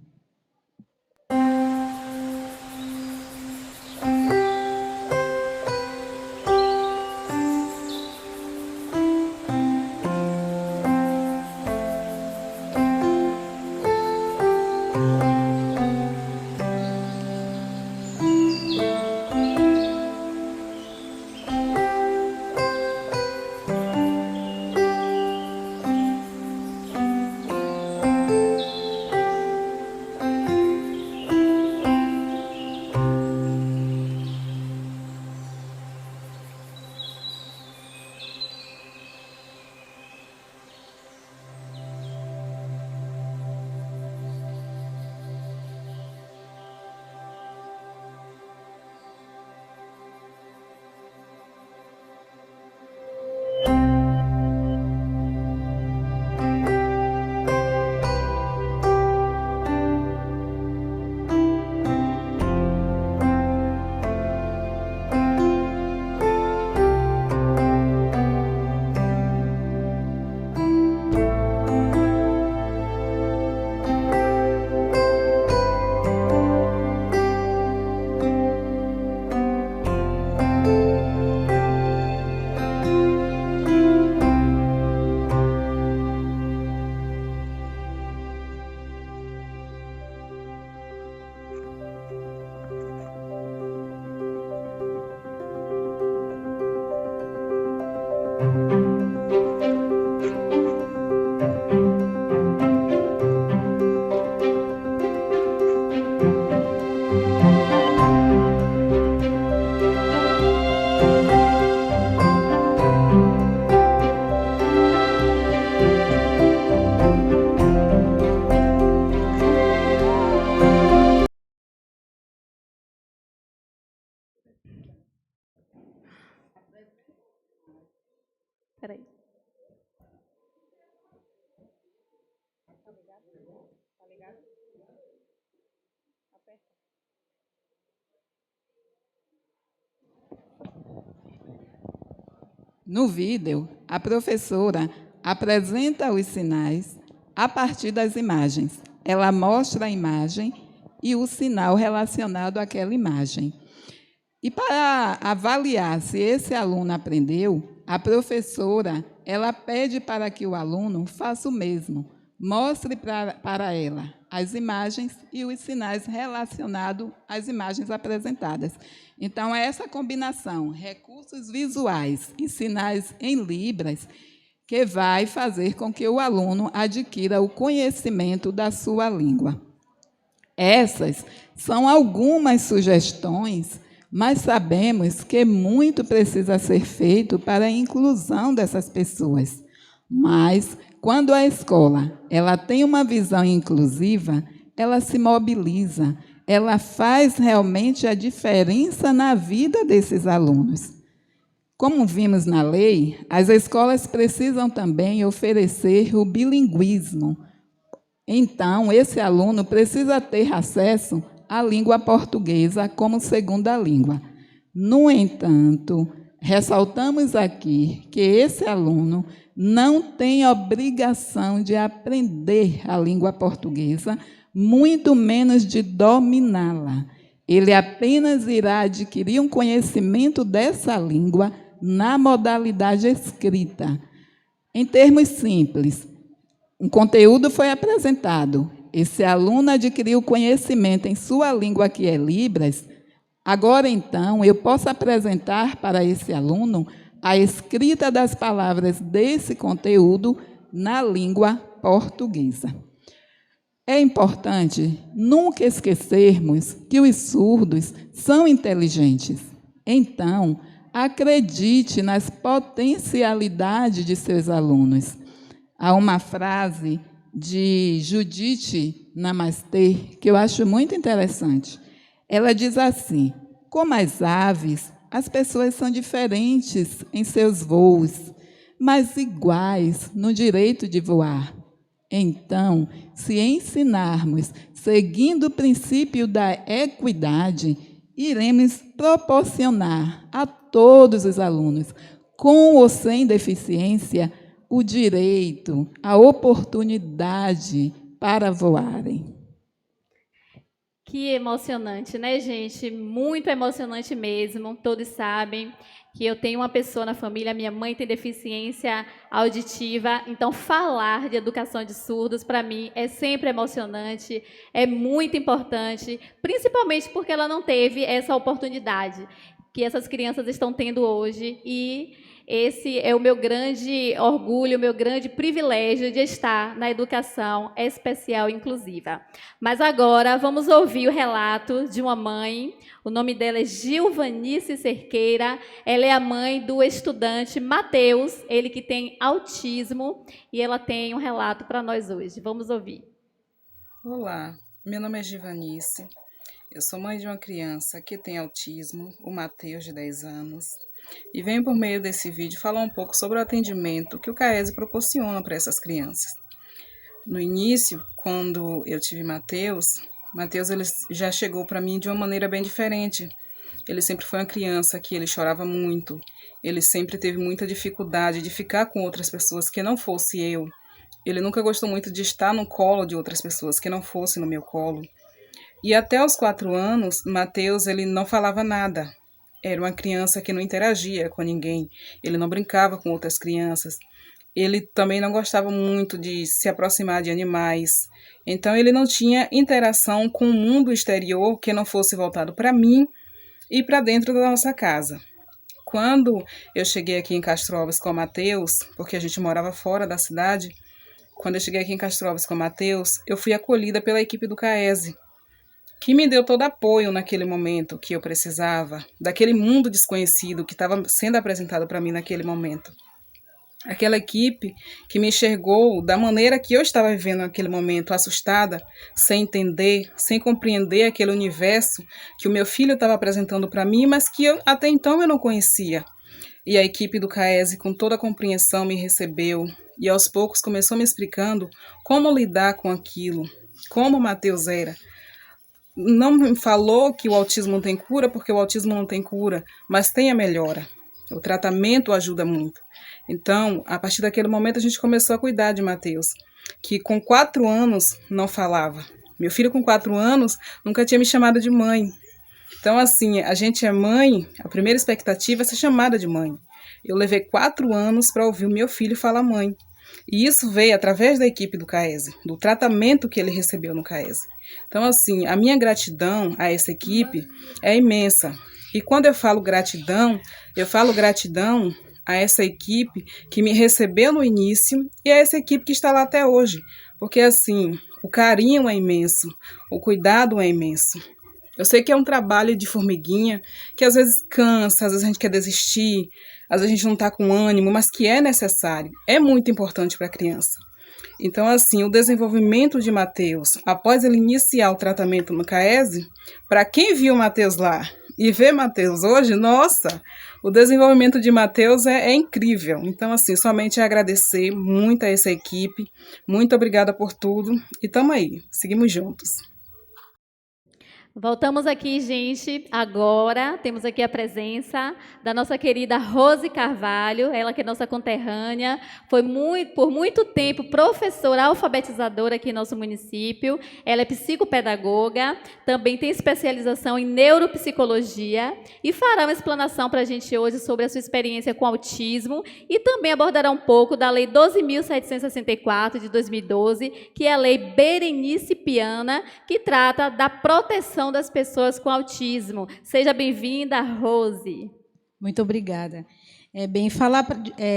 Peraí. No vídeo, a professora apresenta os sinais a partir das imagens. Ela mostra a imagem e o sinal relacionado àquela imagem. E para avaliar se esse aluno aprendeu, a professora ela pede para que o aluno faça o mesmo. Mostre para ela as imagens e os sinais relacionados às imagens apresentadas. Então, é essa combinação, recursos visuais e sinais em libras, que vai fazer com que o aluno adquira o conhecimento da sua língua. Essas são algumas sugestões, mas sabemos que muito precisa ser feito para a inclusão dessas pessoas. Mas, quando a escola ela tem uma visão inclusiva, ela se mobiliza, ela faz realmente a diferença na vida desses alunos. Como vimos na lei, as escolas precisam também oferecer o bilinguismo. Então, esse aluno precisa ter acesso à língua portuguesa como segunda língua. No entanto, ressaltamos aqui que esse aluno não tem obrigação de aprender a língua portuguesa, muito menos de dominá-la. Ele apenas irá adquirir um conhecimento dessa língua na modalidade escrita. Em termos simples, um conteúdo foi apresentado. Esse aluno adquiriu conhecimento em sua língua, que é Libras. Agora, então, eu posso apresentar para esse aluno a escrita das palavras desse conteúdo na língua portuguesa. É importante nunca esquecermos que os surdos são inteligentes. Então, acredite nas potencialidades de seus alunos. Há uma frase de Judith Namastê que eu acho muito interessante. Ela diz assim: como as aves, as pessoas são diferentes em seus voos, mas iguais no direito de voar. Então, se ensinarmos seguindo o princípio da equidade, iremos proporcionar a todos os alunos, com ou sem deficiência, o direito, a oportunidade para voarem. Que emocionante, né, gente? Muito emocionante mesmo. Todos sabem que eu tenho uma pessoa na família, minha mãe tem deficiência auditiva, então falar de educação de surdos, para mim, é sempre emocionante, é muito importante, principalmente porque ela não teve essa oportunidade que essas crianças estão tendo hoje, e esse é o meu grande orgulho, o meu grande privilégio de estar na educação especial inclusiva. Mas agora vamos ouvir o relato de uma mãe. O nome dela é Gilvanice Cerqueira. Ela é a mãe do estudante Matheus, ele que tem autismo, e ela tem um relato para nós hoje. Vamos ouvir. Olá, meu nome é Gilvanice. Eu sou mãe de uma criança que tem autismo, o Matheus, de 10 anos. E venho por meio desse vídeo falar um pouco sobre o atendimento que o CAESE proporciona para essas crianças. No início, quando eu tive Matheus ele já chegou para mim de uma maneira bem diferente. Ele sempre foi uma criança que ele chorava muito, ele sempre teve muita dificuldade de ficar com outras pessoas que não fosse eu. Ele nunca gostou muito de estar no colo de outras pessoas que não fosse no meu colo. E até os 4 anos, Matheus ele não falava nada. Era uma criança que não interagia com ninguém, ele não brincava com outras crianças, ele também não gostava muito de se aproximar de animais, então ele não tinha interação com o mundo exterior que não fosse voltado para mim e para dentro da nossa casa. Quando eu cheguei aqui em Castro Alves com o Matheus, porque a gente morava fora da cidade, quando eu cheguei aqui em Castro Alves com o Matheus, eu fui acolhida pela equipe do CAESE, que me deu todo apoio naquele momento que eu precisava, daquele mundo desconhecido que estava sendo apresentado para mim naquele momento. Aquela equipe que me enxergou da maneira que eu estava vivendo naquele momento, assustada, sem entender, sem compreender aquele universo que o meu filho estava apresentando para mim, mas que até então eu não conhecia. E a equipe do CAESE, com toda a compreensão, me recebeu e aos poucos começou me explicando como lidar com aquilo, como o Matheus era. Não me falou que o autismo não tem cura, porque o autismo não tem cura, mas tem a melhora. O tratamento ajuda muito. Então, a partir daquele momento, a gente começou a cuidar de Matheus, que com 4 anos não falava. Meu filho, com 4 anos, nunca tinha me chamado de mãe. Então, assim, a gente é mãe, a primeira expectativa é ser chamada de mãe. Eu levei 4 anos para ouvir o meu filho falar mãe. E isso veio através da equipe do CAESE, do tratamento que ele recebeu no CAESE. Então, assim, a minha gratidão a essa equipe é imensa. E quando eu falo gratidão a essa equipe que me recebeu no início e a essa equipe que está lá até hoje. Porque, assim, o carinho é imenso, o cuidado é imenso. Eu sei que é um trabalho de formiguinha, que às vezes cansa, às vezes a gente quer desistir, às vezes a gente não está com ânimo, mas que é necessário, é muito importante para a criança. Então, assim, o desenvolvimento de Matheus, após ele iniciar o tratamento no CAESE, para quem viu o Matheus lá e vê Matheus hoje, nossa, o desenvolvimento de Matheus é incrível. Então, assim, somente agradecer muito a essa equipe, muito obrigada por tudo e tamo aí, seguimos juntos. Voltamos aqui, gente. Agora temos aqui a presença da nossa querida Rose Carvalho, ela que é nossa conterrânea, foi por muito tempo professora alfabetizadora aqui em nosso município. Ela é psicopedagoga, também tem especialização em neuropsicologia e fará uma explanação para a gente hoje sobre a sua experiência com autismo e também abordará um pouco da Lei 12.764 de 2012, que é a Lei Berenice Piana, que trata da proteção das pessoas com autismo. Seja bem-vinda, Rose. Muito obrigada. Falar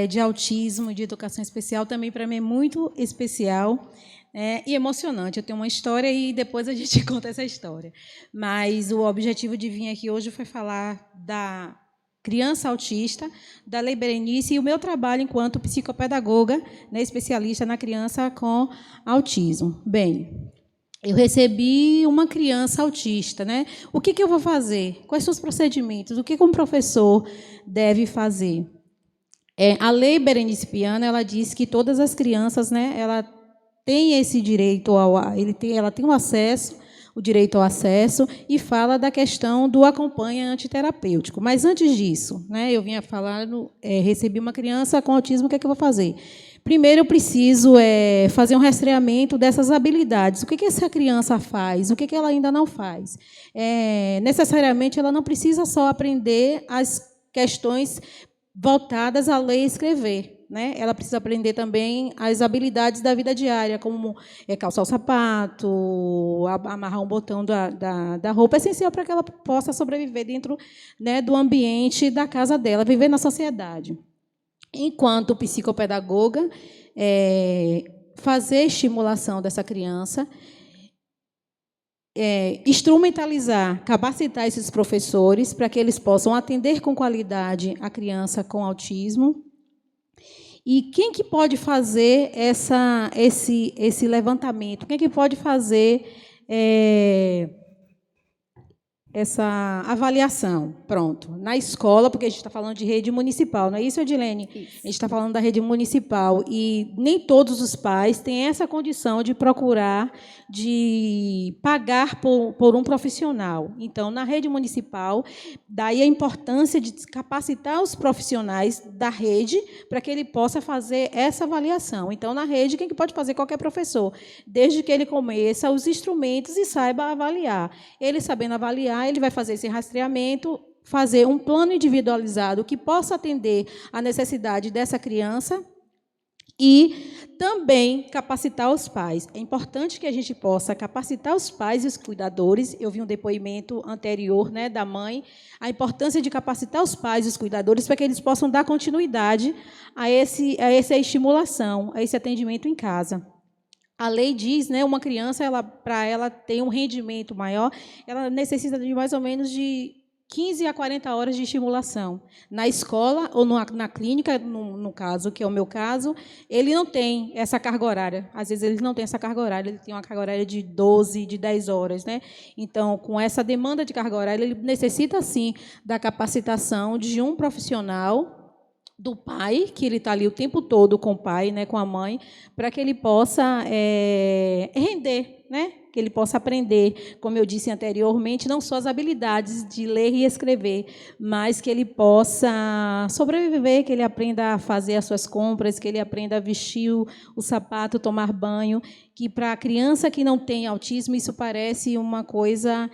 de autismo, de educação especial, também para mim é muito especial, e emocionante. Eu tenho uma história e depois a gente conta essa história. Mas o objetivo de vir aqui hoje foi falar da criança autista, da Lei Berenice e o meu trabalho enquanto psicopedagoga, né, especialista na criança com autismo. Bem, eu recebi uma criança autista, né? O que eu vou fazer? Quais são os procedimentos? O que um professor deve fazer? A Lei Berenice Piana, ela diz que todas as crianças, né, ela tem esse direito ela tem o direito ao acesso, e fala da questão do acompanhante terapêutico. Mas antes disso, né, eu vinha falar, recebi uma criança com autismo, o que eu vou fazer? Primeiro, eu preciso fazer um rastreamento dessas habilidades. O que essa criança faz? O que ela ainda não faz? Necessariamente, ela não precisa só aprender as questões voltadas a ler e escrever, né? Ela precisa aprender também as habilidades da vida diária, como calçar o sapato, amarrar um botão da roupa, é essencial para que ela possa sobreviver dentro, né, do ambiente da casa dela, viver na sociedade. Enquanto psicopedagoga, fazer estimulação dessa criança, instrumentalizar, capacitar esses professores para que eles possam atender com qualidade a criança com autismo. E quem que pode fazer esse levantamento? Quem que pode fazer essa avaliação? Pronto. Na escola, porque a gente está falando de rede municipal, não é isso, Edilene? Isso. A gente está falando da rede municipal, e nem todos os pais têm essa condição de procurar, de pagar por um profissional. Então, na rede municipal, daí a importância de capacitar os profissionais da rede para que ele possa fazer essa avaliação. Então, na rede, quem que pode fazer? Qualquer professor, desde que ele conheça os instrumentos e saiba avaliar. Ele sabendo avaliar, ele vai fazer esse rastreamento, fazer um plano individualizado que possa atender à necessidade dessa criança e também capacitar os pais. É importante que a gente possa capacitar os pais e os cuidadores. Eu vi um depoimento anterior, né, da mãe, a importância de capacitar os pais e os cuidadores para que eles possam dar continuidade a essa estimulação, a esse atendimento em casa. A lei diz, né, uma criança, para ela ter um rendimento maior, ela necessita de mais ou menos de 15 a 40 horas de estimulação. Na escola ou na clínica, no caso, que é o meu caso, ele não tem essa carga horária. Às vezes, ele não tem essa carga horária, ele tem uma carga horária de 12, de 10 horas. Né? Então, com essa demanda de carga horária, ele necessita, sim, da capacitação de um profissional, do pai, que ele está ali o tempo todo com o pai, né, com a mãe, para que ele possa render, né, que ele possa aprender, como eu disse anteriormente, não só as habilidades de ler e escrever, mas que ele possa sobreviver, que ele aprenda a fazer as suas compras, que ele aprenda a vestir o sapato, tomar banho, que para a criança que não tem autismo isso parece uma coisa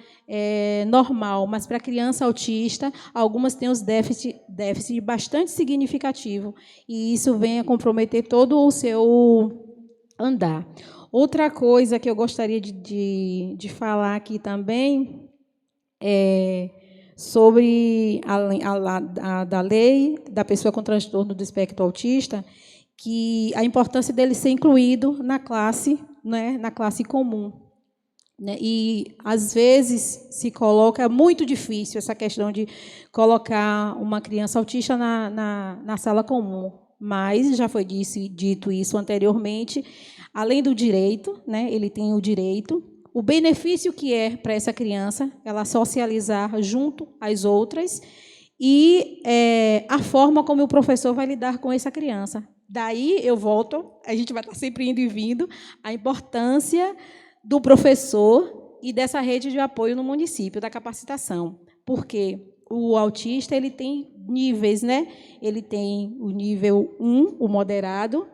normal, mas para a criança autista, algumas têm os déficit bastante significativo, e isso vem a comprometer todo o seu andar. Outra coisa que eu gostaria de falar aqui também é sobre da lei da pessoa com transtorno do espectro autista, que a importância dele ser incluído na classe, né, na classe comum. Né? E, às vezes, se coloca muito difícil essa questão de colocar uma criança autista na sala comum, mas já foi dito isso anteriormente. Além do direito, né, ele tem o direito, o benefício que é para essa criança, ela socializar junto às outras, e a forma como o professor vai lidar com essa criança. Daí eu volto, a gente vai estar sempre indo e vindo, a importância do professor e dessa rede de apoio no município, da capacitação, porque o autista ele tem níveis, né? Ele tem o nível 1, o moderado,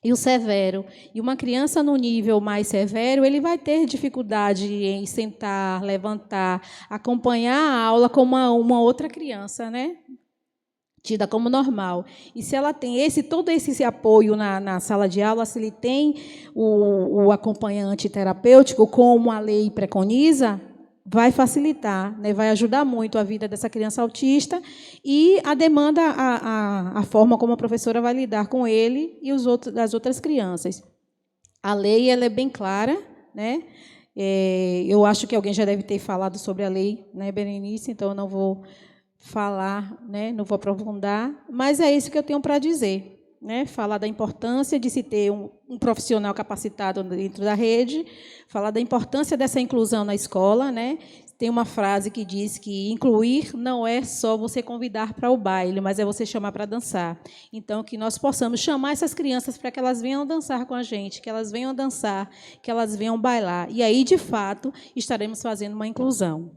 e o severo. E uma criança no nível mais severo, ele vai ter dificuldade em sentar, levantar, acompanhar a aula como uma outra criança, né? Tida como normal. E se ela tem todo esse apoio na sala de aula, se ele tem o acompanhante terapêutico, como a lei preconiza, vai facilitar, né? Vai ajudar muito a vida dessa criança autista e a demanda, a forma como a professora vai lidar com ele e as outras crianças. A lei ela é bem clara, né? Eu acho que alguém já deve ter falado sobre a lei, né, Berenice? Então, eu não vou falar, né, não vou aprofundar, mas é isso que eu tenho para dizer. Né, falar da importância de se ter um profissional capacitado dentro da rede, falar da importância dessa inclusão na escola. Né? Tem uma frase que diz que incluir não é só você convidar para o baile, mas é você chamar para dançar. Então, que nós possamos chamar essas crianças para que elas venham dançar com a gente, que elas venham dançar, que elas venham bailar. E aí, de fato, estaremos fazendo uma inclusão.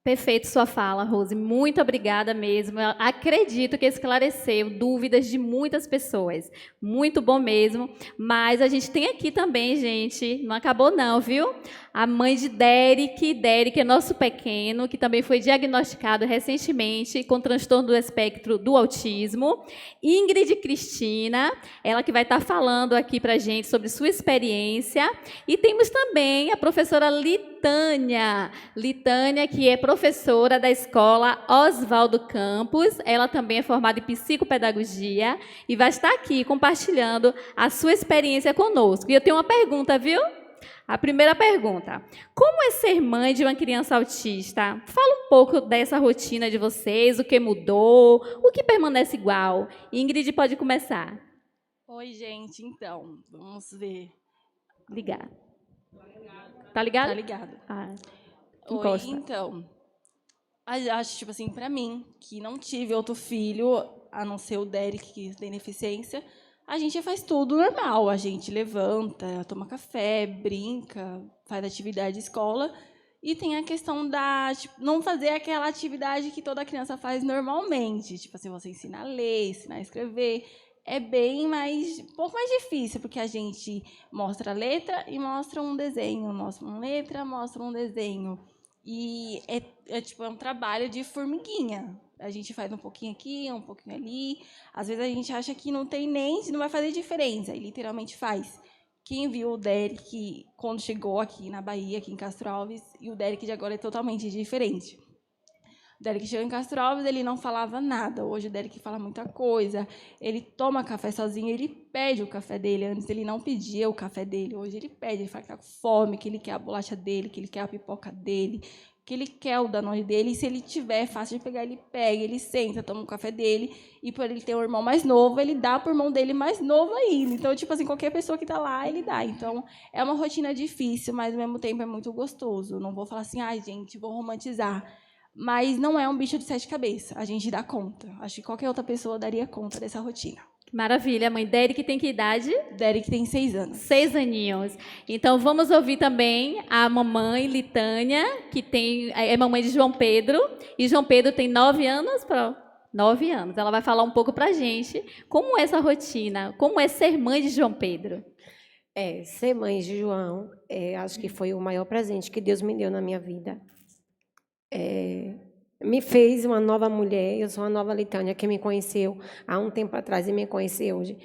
Perfeito sua fala, Rose. Muito obrigada mesmo. Eu acredito que esclareceu dúvidas de muitas pessoas. Muito bom mesmo. Mas a gente tem aqui também, gente, não acabou não, viu? A mãe de Derek. Derek é nosso pequeno, que também foi diagnosticado recentemente com transtorno do espectro do autismo. Ingrid Cristina, ela que vai estar falando aqui para a gente sobre sua experiência. E temos também a professora Litânia. Litânia, que é professora da escola Oswaldo Campos. Ela também é formada em psicopedagogia e vai estar aqui compartilhando a sua experiência conosco. E eu tenho uma pergunta, viu? A primeira pergunta: como é ser mãe de uma criança autista? Fala um pouco dessa rotina de vocês, o que mudou, o que permanece igual. Ingrid, pode começar. Oi, gente, então, vamos ver. Ligar. Tá ligado? Tá ligado. Oi, então, acho, tipo assim, pra mim, que não tive outro filho, a não ser o Derek, que tem deficiência, a gente faz tudo normal. A gente levanta, toma café, brinca, faz atividade de escola. E tem a questão da não fazer aquela atividade que toda criança faz normalmente. Tipo assim, você ensina a ler, ensina a escrever. É bem mais, um pouco mais difícil, porque a gente mostra a letra e mostra um desenho. Mostra uma letra, mostra um desenho. E é um trabalho de formiguinha. A gente faz um pouquinho aqui, um pouquinho ali. Às vezes a gente acha que não vai fazer diferença, e literalmente faz. Quem viu o Derek quando chegou aqui na Bahia, aqui em Castro Alves, e o Derek de agora é totalmente diferente. O Derek chegou em Castro Alves, ele não falava nada. Hoje o Derek fala muita coisa. Ele toma café sozinho, ele pede o café dele. Antes ele não pedia o café dele. Hoje ele pede, ele fala que está com fome, que ele quer a bolacha dele, que ele quer a pipoca dele, que ele quer o Danone dele. E se ele tiver fácil de pegar, ele pega, ele senta, toma o café dele. E por ele ter um irmão mais novo, ele dá para o irmão dele mais novo ainda. Então, tipo assim, qualquer pessoa que está lá, ele dá. Então, é uma rotina difícil, mas ao mesmo tempo é muito gostoso. Não vou falar assim, ai, gente, vou romantizar. Mas não é um bicho de 7 cabeças. A gente dá conta. Acho que qualquer outra pessoa daria conta dessa rotina. Maravilha. Mãe Derek tem que idade? Derek tem 6 anos. 6 aninhos. Então, vamos ouvir também a mamãe Litânia, que é mamãe de João Pedro. E João Pedro tem 9 anos. 9 anos. Ela vai falar um pouco para a gente como é essa rotina, como é ser mãe de João Pedro. Ser mãe de João, acho que foi o maior presente que Deus me deu na minha vida. Me fez uma nova mulher. Eu sou uma nova Litânia. Quem me conheceu há um tempo atrás e me conhece hoje,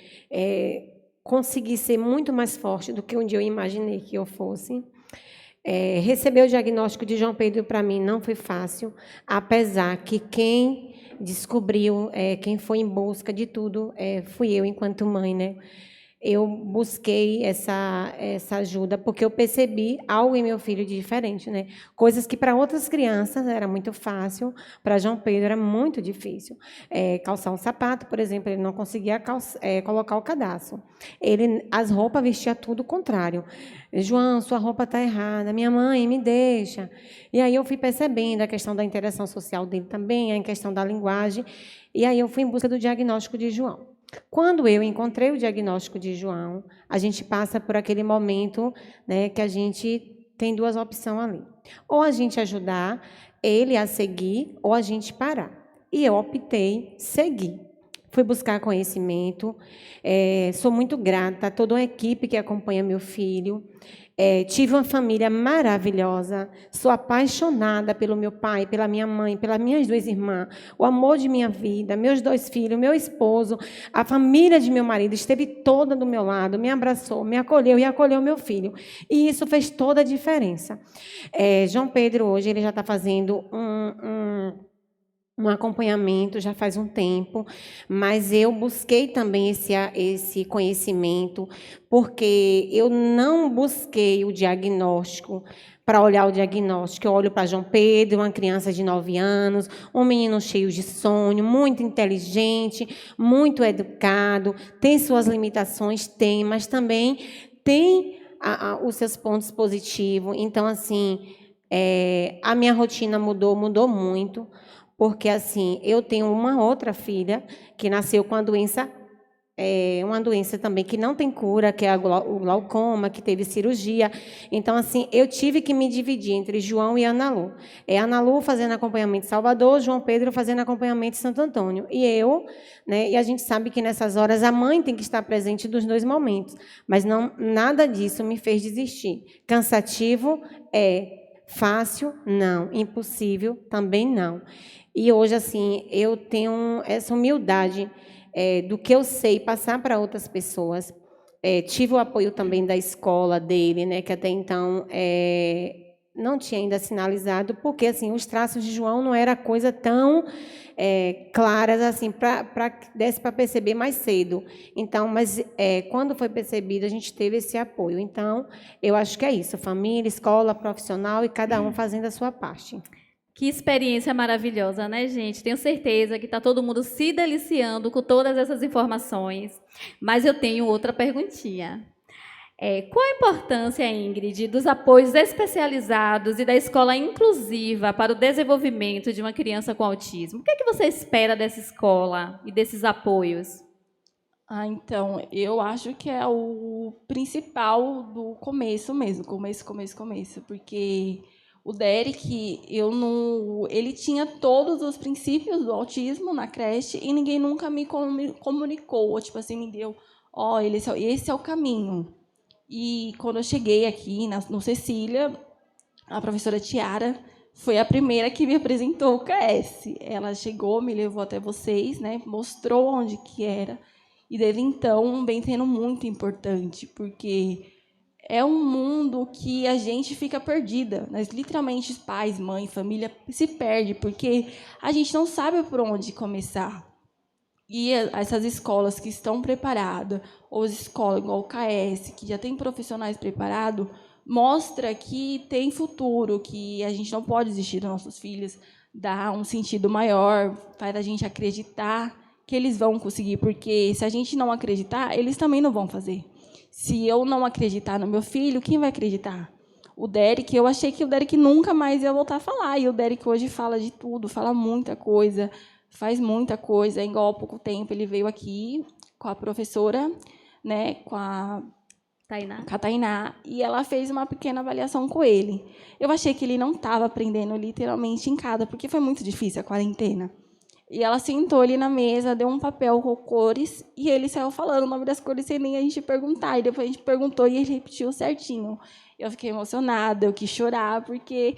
consegui ser muito mais forte do que um dia eu imaginei que eu fosse. Receber o diagnóstico de João Pedro para mim não foi fácil, apesar que quem descobriu, quem foi em busca de tudo, fui eu enquanto mãe, né? Eu busquei essa ajuda porque eu percebi algo em meu filho de diferente, né? Coisas que para outras crianças era muito fácil, para João Pedro era muito difícil. Calçar um sapato, por exemplo, ele não conseguia colocar o cadastro. As roupas vestia tudo o contrário. João, sua roupa está errada. Minha mãe, me deixa. E aí eu fui percebendo a questão da interação social dele também, a questão da linguagem. E aí eu fui em busca do diagnóstico de João. Quando eu encontrei o diagnóstico de João, a gente passa por aquele momento, né, que a gente tem 2 opções ali. Ou a gente ajudar ele a seguir, ou a gente parar. E eu optei seguir. Fui buscar conhecimento. Sou muito grata a toda a equipe que acompanha meu filho. Tive uma família maravilhosa. Sou apaixonada pelo meu pai, pela minha mãe, pelas minhas 2 irmãs. O amor de minha vida, meus 2 filhos, meu esposo, a família de meu marido esteve toda do meu lado, me abraçou, me acolheu e acolheu meu filho. E isso fez toda a diferença. João Pedro, hoje, ele já está fazendo um acompanhamento já faz um tempo, mas eu busquei também esse conhecimento, porque eu não busquei o diagnóstico para olhar o diagnóstico. Eu olho para João Pedro, uma criança de 9 anos, um menino cheio de sonho, muito inteligente, muito educado, tem suas limitações, tem, mas também tem os seus pontos positivos. Então, assim, a minha rotina mudou muito, porque assim, eu tenho uma outra filha que nasceu com uma doença também que não tem cura, que é o glaucoma, que teve cirurgia. Então, assim, eu tive que me dividir entre João e Ana Lu. Ana Lu fazendo acompanhamento em Salvador, João Pedro fazendo acompanhamento em Santo Antônio. E eu, né, e a gente sabe que nessas horas a mãe tem que estar presente nos 2 momentos, mas não, nada disso me fez desistir. Cansativo fácil, não. Impossível, também não. E hoje, assim, eu tenho essa humildade do que eu sei passar para outras pessoas. Tive o apoio também da escola dele, né, que até então não tinha ainda sinalizado, porque assim, os traços de João não era coisa tão claras assim, para desse para perceber mais cedo. Então, mas quando foi percebido, a gente teve esse apoio. Então, eu acho que é isso, família, escola, profissional e cada um fazendo a sua parte. Que experiência maravilhosa, né, gente? Tenho certeza que está todo mundo se deliciando com todas essas informações. Mas eu tenho outra perguntinha. Qual a importância, Ingrid, dos apoios especializados e da escola inclusiva para o desenvolvimento de uma criança com autismo? O que é que você espera dessa escola e desses apoios? Então, eu acho que é o principal do começo mesmo, começo, porque o Derek, ele tinha todos os princípios do autismo na creche e ninguém nunca me comunicou, tipo assim, me deu, esse é o caminho. E quando eu cheguei aqui no Cecília, a professora Tiara foi a primeira que me apresentou o KS. Ela chegou, me levou até vocês, né, mostrou onde que era, e desde então vem sendo muito importante, porque é um mundo que a gente fica perdida. Nós, literalmente, pais, mãe, família, se perde, porque a gente não sabe por onde começar. E essas escolas que estão preparadas, ou as escolas igual o KS, que já tem profissionais preparados, mostra que tem futuro, que a gente não pode desistir dos nossos filhos, dá um sentido maior, faz a gente acreditar que eles vão conseguir, porque se a gente não acreditar, eles também não vão fazer. Se eu não acreditar no meu filho, quem vai acreditar? O Derek, eu achei que o Derek nunca mais ia voltar a falar. E o Derek hoje fala de tudo, fala muita coisa, faz muita coisa. Igual há pouco tempo ele veio aqui com a professora, né, com a Tainá, e ela fez uma pequena avaliação com ele. Eu achei que ele não estava aprendendo literalmente em casa, porque foi muito difícil a quarentena. E ela sentou ali na mesa, deu um papel com cores, e ele saiu falando o nome das cores sem nem a gente perguntar. E depois a gente perguntou e ele repetiu certinho. Eu fiquei emocionada, eu quis chorar, porque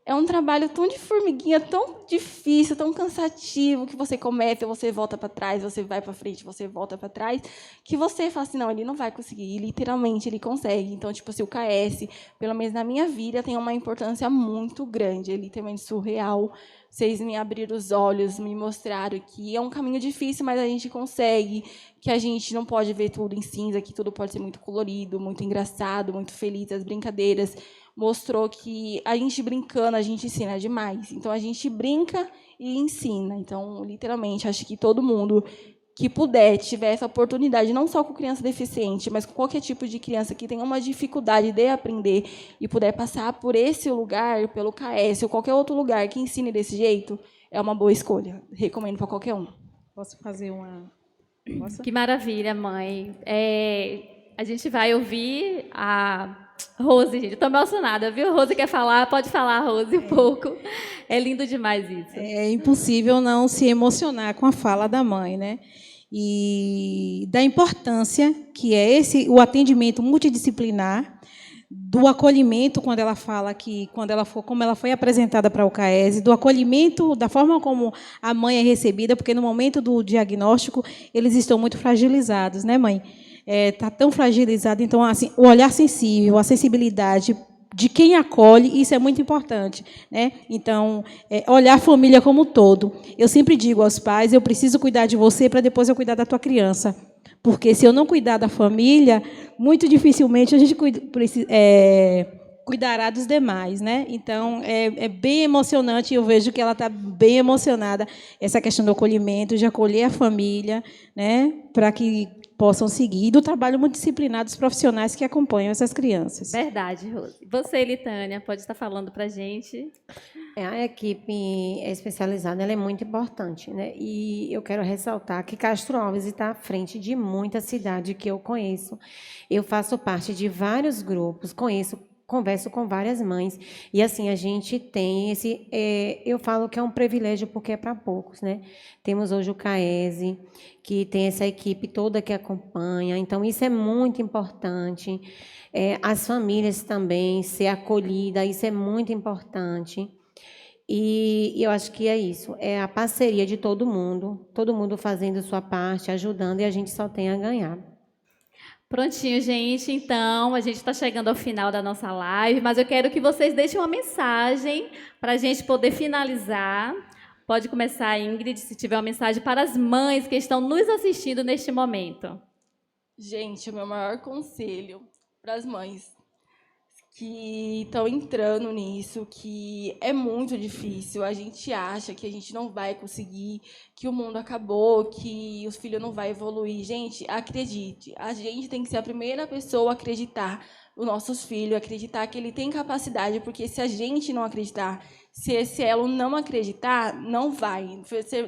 é um trabalho tão de formiguinha, tão difícil, tão cansativo, que você começa, você volta para trás, você vai para frente, você volta para trás, que você fala assim, não, ele não vai conseguir. E, literalmente, ele consegue. Então, tipo assim, o KS, pelo menos na minha vida, tem uma importância muito grande, é literalmente surreal. Vocês me abriram os olhos, me mostraram que é um caminho difícil, mas a gente consegue, que a gente não pode ver tudo em cinza, que tudo pode ser muito colorido, muito engraçado, muito feliz, as brincadeiras. Mostrou que a gente brincando, a gente ensina demais. Então, a gente brinca e ensina. Então, literalmente, acho que todo mundo que puder, tiver essa oportunidade, não só com criança deficiente, mas com qualquer tipo de criança que tenha uma dificuldade de aprender e puder passar por esse lugar, pelo KS ou qualquer outro lugar que ensine desse jeito, é uma boa escolha. Recomendo para qualquer um. Posso fazer uma... Posso? Que maravilha, mãe. A gente vai ouvir a Rose, gente. Estou emocionada, viu? Rose quer falar? Pode falar, Rose, um pouco. É lindo demais isso. É impossível não se emocionar com a fala da mãe, né? E da importância que é o atendimento multidisciplinar, do acolhimento, quando ela fala que, como ela foi apresentada para o CAES, do acolhimento, da forma como a mãe é recebida, porque no momento do diagnóstico eles estão muito fragilizados, né, mãe? Está tão fragilizado, então assim, o olhar sensível, a sensibilidade de quem acolhe, isso é muito importante, né? Então, olhar a família como um todo. Eu sempre digo aos pais, eu preciso cuidar de você para depois eu cuidar da tua criança. Porque se eu não cuidar da família, muito dificilmente a gente cuidará dos demais, né? Então, é bem emocionante, eu vejo que ela está bem emocionada, essa questão do acolhimento, de acolher a família, né? Para que possam seguir, e do trabalho multidisciplinar dos profissionais que acompanham essas crianças. Verdade, Rose. Você, Litânia, pode estar falando para a gente. A equipe especializada ela é muito importante, né? E eu quero ressaltar que Castro Alves está à frente de muita cidade que eu conheço. Eu faço parte de vários grupos, converso com várias mães, e assim, a gente tem esse... eu falo que é um privilégio porque é para poucos, né? Temos hoje o CAESE, que tem essa equipe toda que acompanha, então isso é muito importante. As famílias também, ser acolhida, isso é muito importante. E eu acho que é isso, é a parceria de todo mundo fazendo a sua parte, ajudando, e a gente só tem a ganhar. Prontinho, gente. Então, a gente está chegando ao final da nossa live, mas eu quero que vocês deixem uma mensagem para a gente poder finalizar. Pode começar, Ingrid, se tiver uma mensagem para as mães que estão nos assistindo neste momento. Gente, o meu maior conselho para as mães que estão entrando nisso, que é muito difícil, a gente acha que a gente não vai conseguir, que o mundo acabou, que os filhos não vão evoluir. Gente, acredite, a gente tem que ser a primeira pessoa a acreditar nos nossos filhos, acreditar que ele tem capacidade, porque se a gente não acreditar, se esse elo não acreditar, não vai.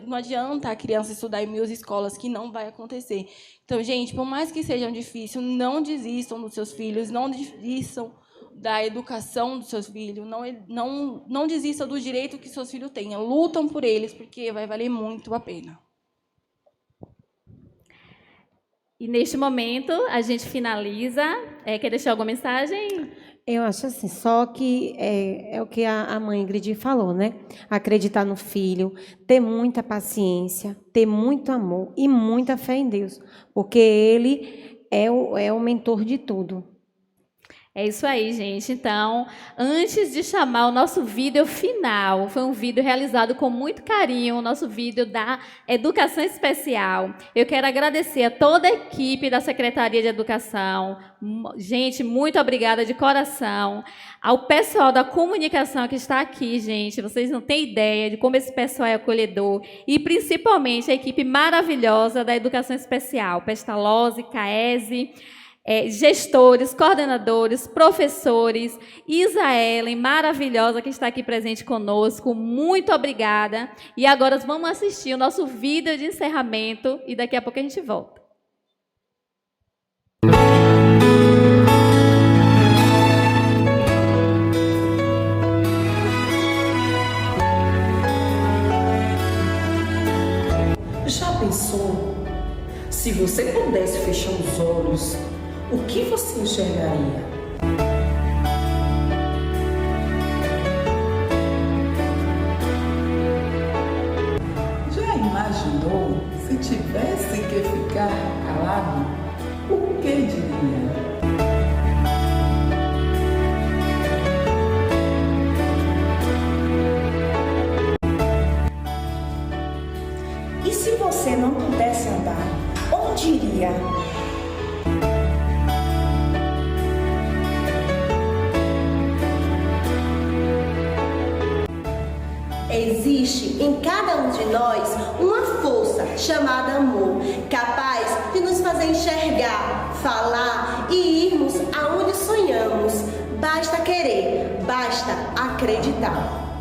Não adianta a criança estudar em 1000 escolas, que não vai acontecer. Então, gente, por mais que sejam difíceis, não desistam dos seus filhos, não desistam da educação dos seus filhos, não desista do direito que seus filhos tenham, lutam por eles, porque vai valer muito a pena. E neste momento, a gente finaliza. Quer deixar alguma mensagem? Eu acho assim, só que é o que a mãe Ingrid falou, né? Acreditar no filho, ter muita paciência, ter muito amor e muita fé em Deus, porque Ele é o mentor de tudo. É isso aí, gente. Então, antes de chamar o nosso vídeo final, foi um vídeo realizado com muito carinho, o nosso vídeo da Educação Especial. Eu quero agradecer a toda a equipe da Secretaria de Educação. Gente, muito obrigada de coração. Ao pessoal da comunicação que está aqui, gente, vocês não têm ideia de como esse pessoal é acolhedor. E, principalmente, a equipe maravilhosa da Educação Especial, Pestalozzi, CAESE, gestores, coordenadores, professores, Isa Ellen, maravilhosa, que está aqui presente conosco, muito obrigada. E agora vamos assistir o nosso vídeo de encerramento e daqui a pouco a gente volta. Já pensou? Se você pudesse fechar os olhos, o que você enxergaria? Já imaginou se tivesse que ficar calado? O que diria? E se você não pudesse andar, onde iria? Existe em cada um de nós uma força chamada amor, capaz de nos fazer enxergar, falar e irmos aonde sonhamos. Basta querer, basta acreditar.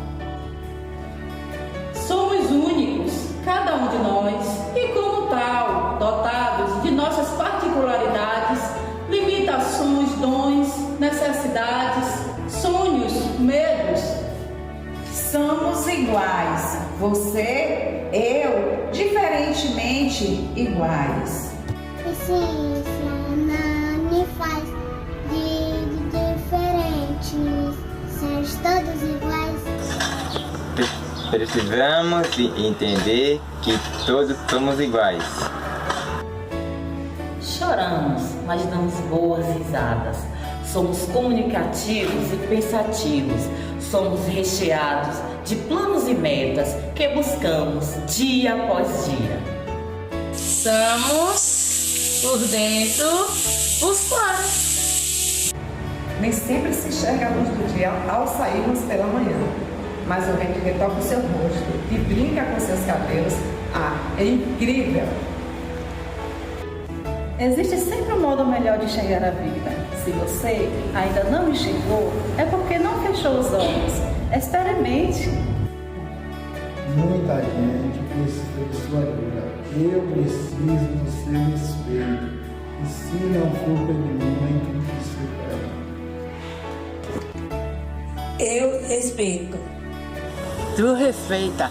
Somos únicos, cada um de nós, e como tal, dotados de nossas particularidades, limitações, dons, necessidades, sonhos, medos. Somos iguais, você, eu, diferentemente iguais. Ciência não me faz de diferentes, somos todos iguais. Precisamos entender que todos somos iguais. Choramos, mas damos boas risadas. Somos comunicativos e pensativos. Somos recheados de planos e metas que buscamos dia após dia. Somos por dentro, por fora. Nem sempre se enxerga a luz do dia ao sairmos pela manhã, mas o vento que toca o seu rosto e brinca com seus cabelos, é incrível. Existe sempre um modo melhor de enxergar a vida. Se você ainda não enxergou, é porque não fechou os olhos. Experimente. Muita gente precisa de sua ajuda. Eu preciso do seu espelho. E se não for de mim, que se pega. Eu respeito. Tu respeita.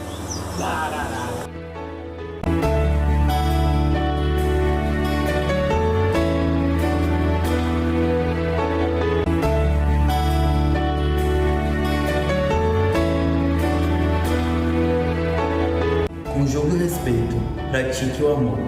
Com jogo e respeito, pratique o amor.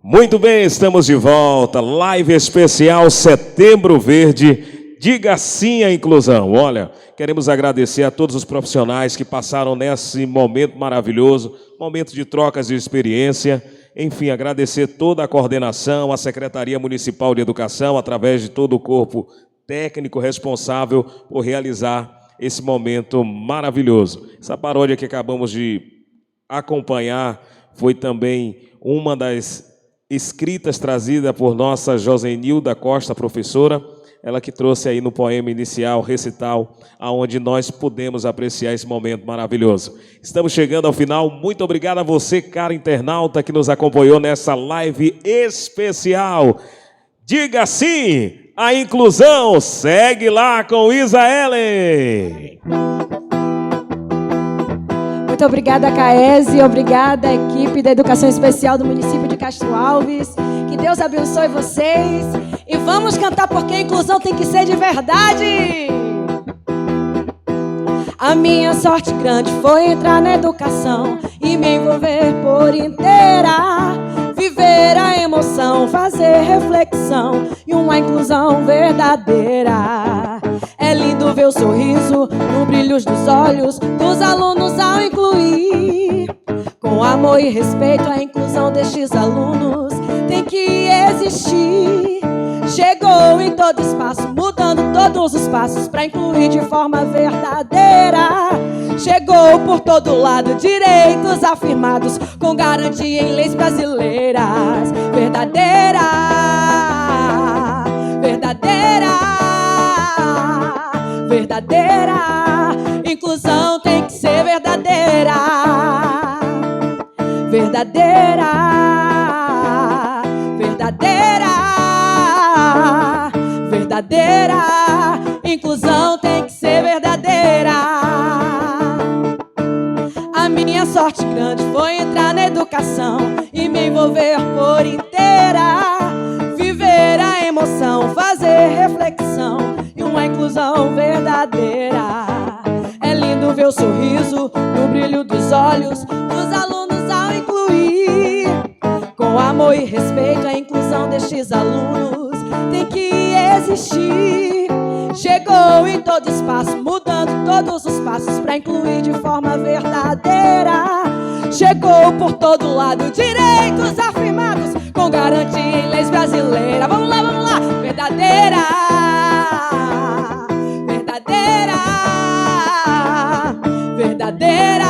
Muito bem, estamos de volta. Live especial Setembro Verde. Diga sim à inclusão. Olha, queremos agradecer a todos os profissionais que passaram nesse momento maravilhoso, momento de trocas de experiência. Enfim, agradecer toda a coordenação, a Secretaria Municipal de Educação, através de todo o corpo técnico responsável por realizar esse momento maravilhoso. Essa paródia que acabamos de acompanhar foi também uma das escritas trazida por nossa Josenilda Costa, professora, ela que trouxe aí no poema inicial, recital, aonde nós pudemos apreciar esse momento maravilhoso. Estamos chegando ao final. Muito obrigado a você, cara internauta, que nos acompanhou nessa live especial. Diga sim à inclusão. Segue lá com Isa Ellen. Muito obrigada, Caese, obrigada, equipe da Educação Especial do município de Castro Alves. Que Deus abençoe vocês. E vamos cantar porque a inclusão tem que ser de verdade. A minha sorte grande foi entrar na educação e me envolver por inteira. Viver a emoção, fazer reflexão e uma inclusão verdadeira. É lindo ver o sorriso no brilho dos olhos dos alunos ao incluir. Com amor e respeito, a inclusão destes alunos tem que existir. Chegou em todo espaço, mudando todos os passos para incluir de forma verdadeira. Chegou por todo lado, direitos afirmados com garantia em leis brasileiras. Verdadeira, verdadeira, verdadeira. Inclusão tem que ser verdadeira. Verdadeira, verdadeira, verdadeira. Inclusão tem que ser verdadeira. A minha sorte grande foi entrar na educação e me envolver por inteira. Viver a emoção, fazer reflexão e uma inclusão verdadeira. É lindo ver o sorriso no brilho dos olhos dos alunos ao incluir. Com amor e respeito, a inclusão destes alunos tem que existir. Chegou em todo espaço, mudando todos os passos para incluir de forma verdadeira. Chegou por todo lado, direitos afirmados com garantia em leis brasileiras. Vamos lá, vamos lá! Verdadeira, verdadeira, verdadeira.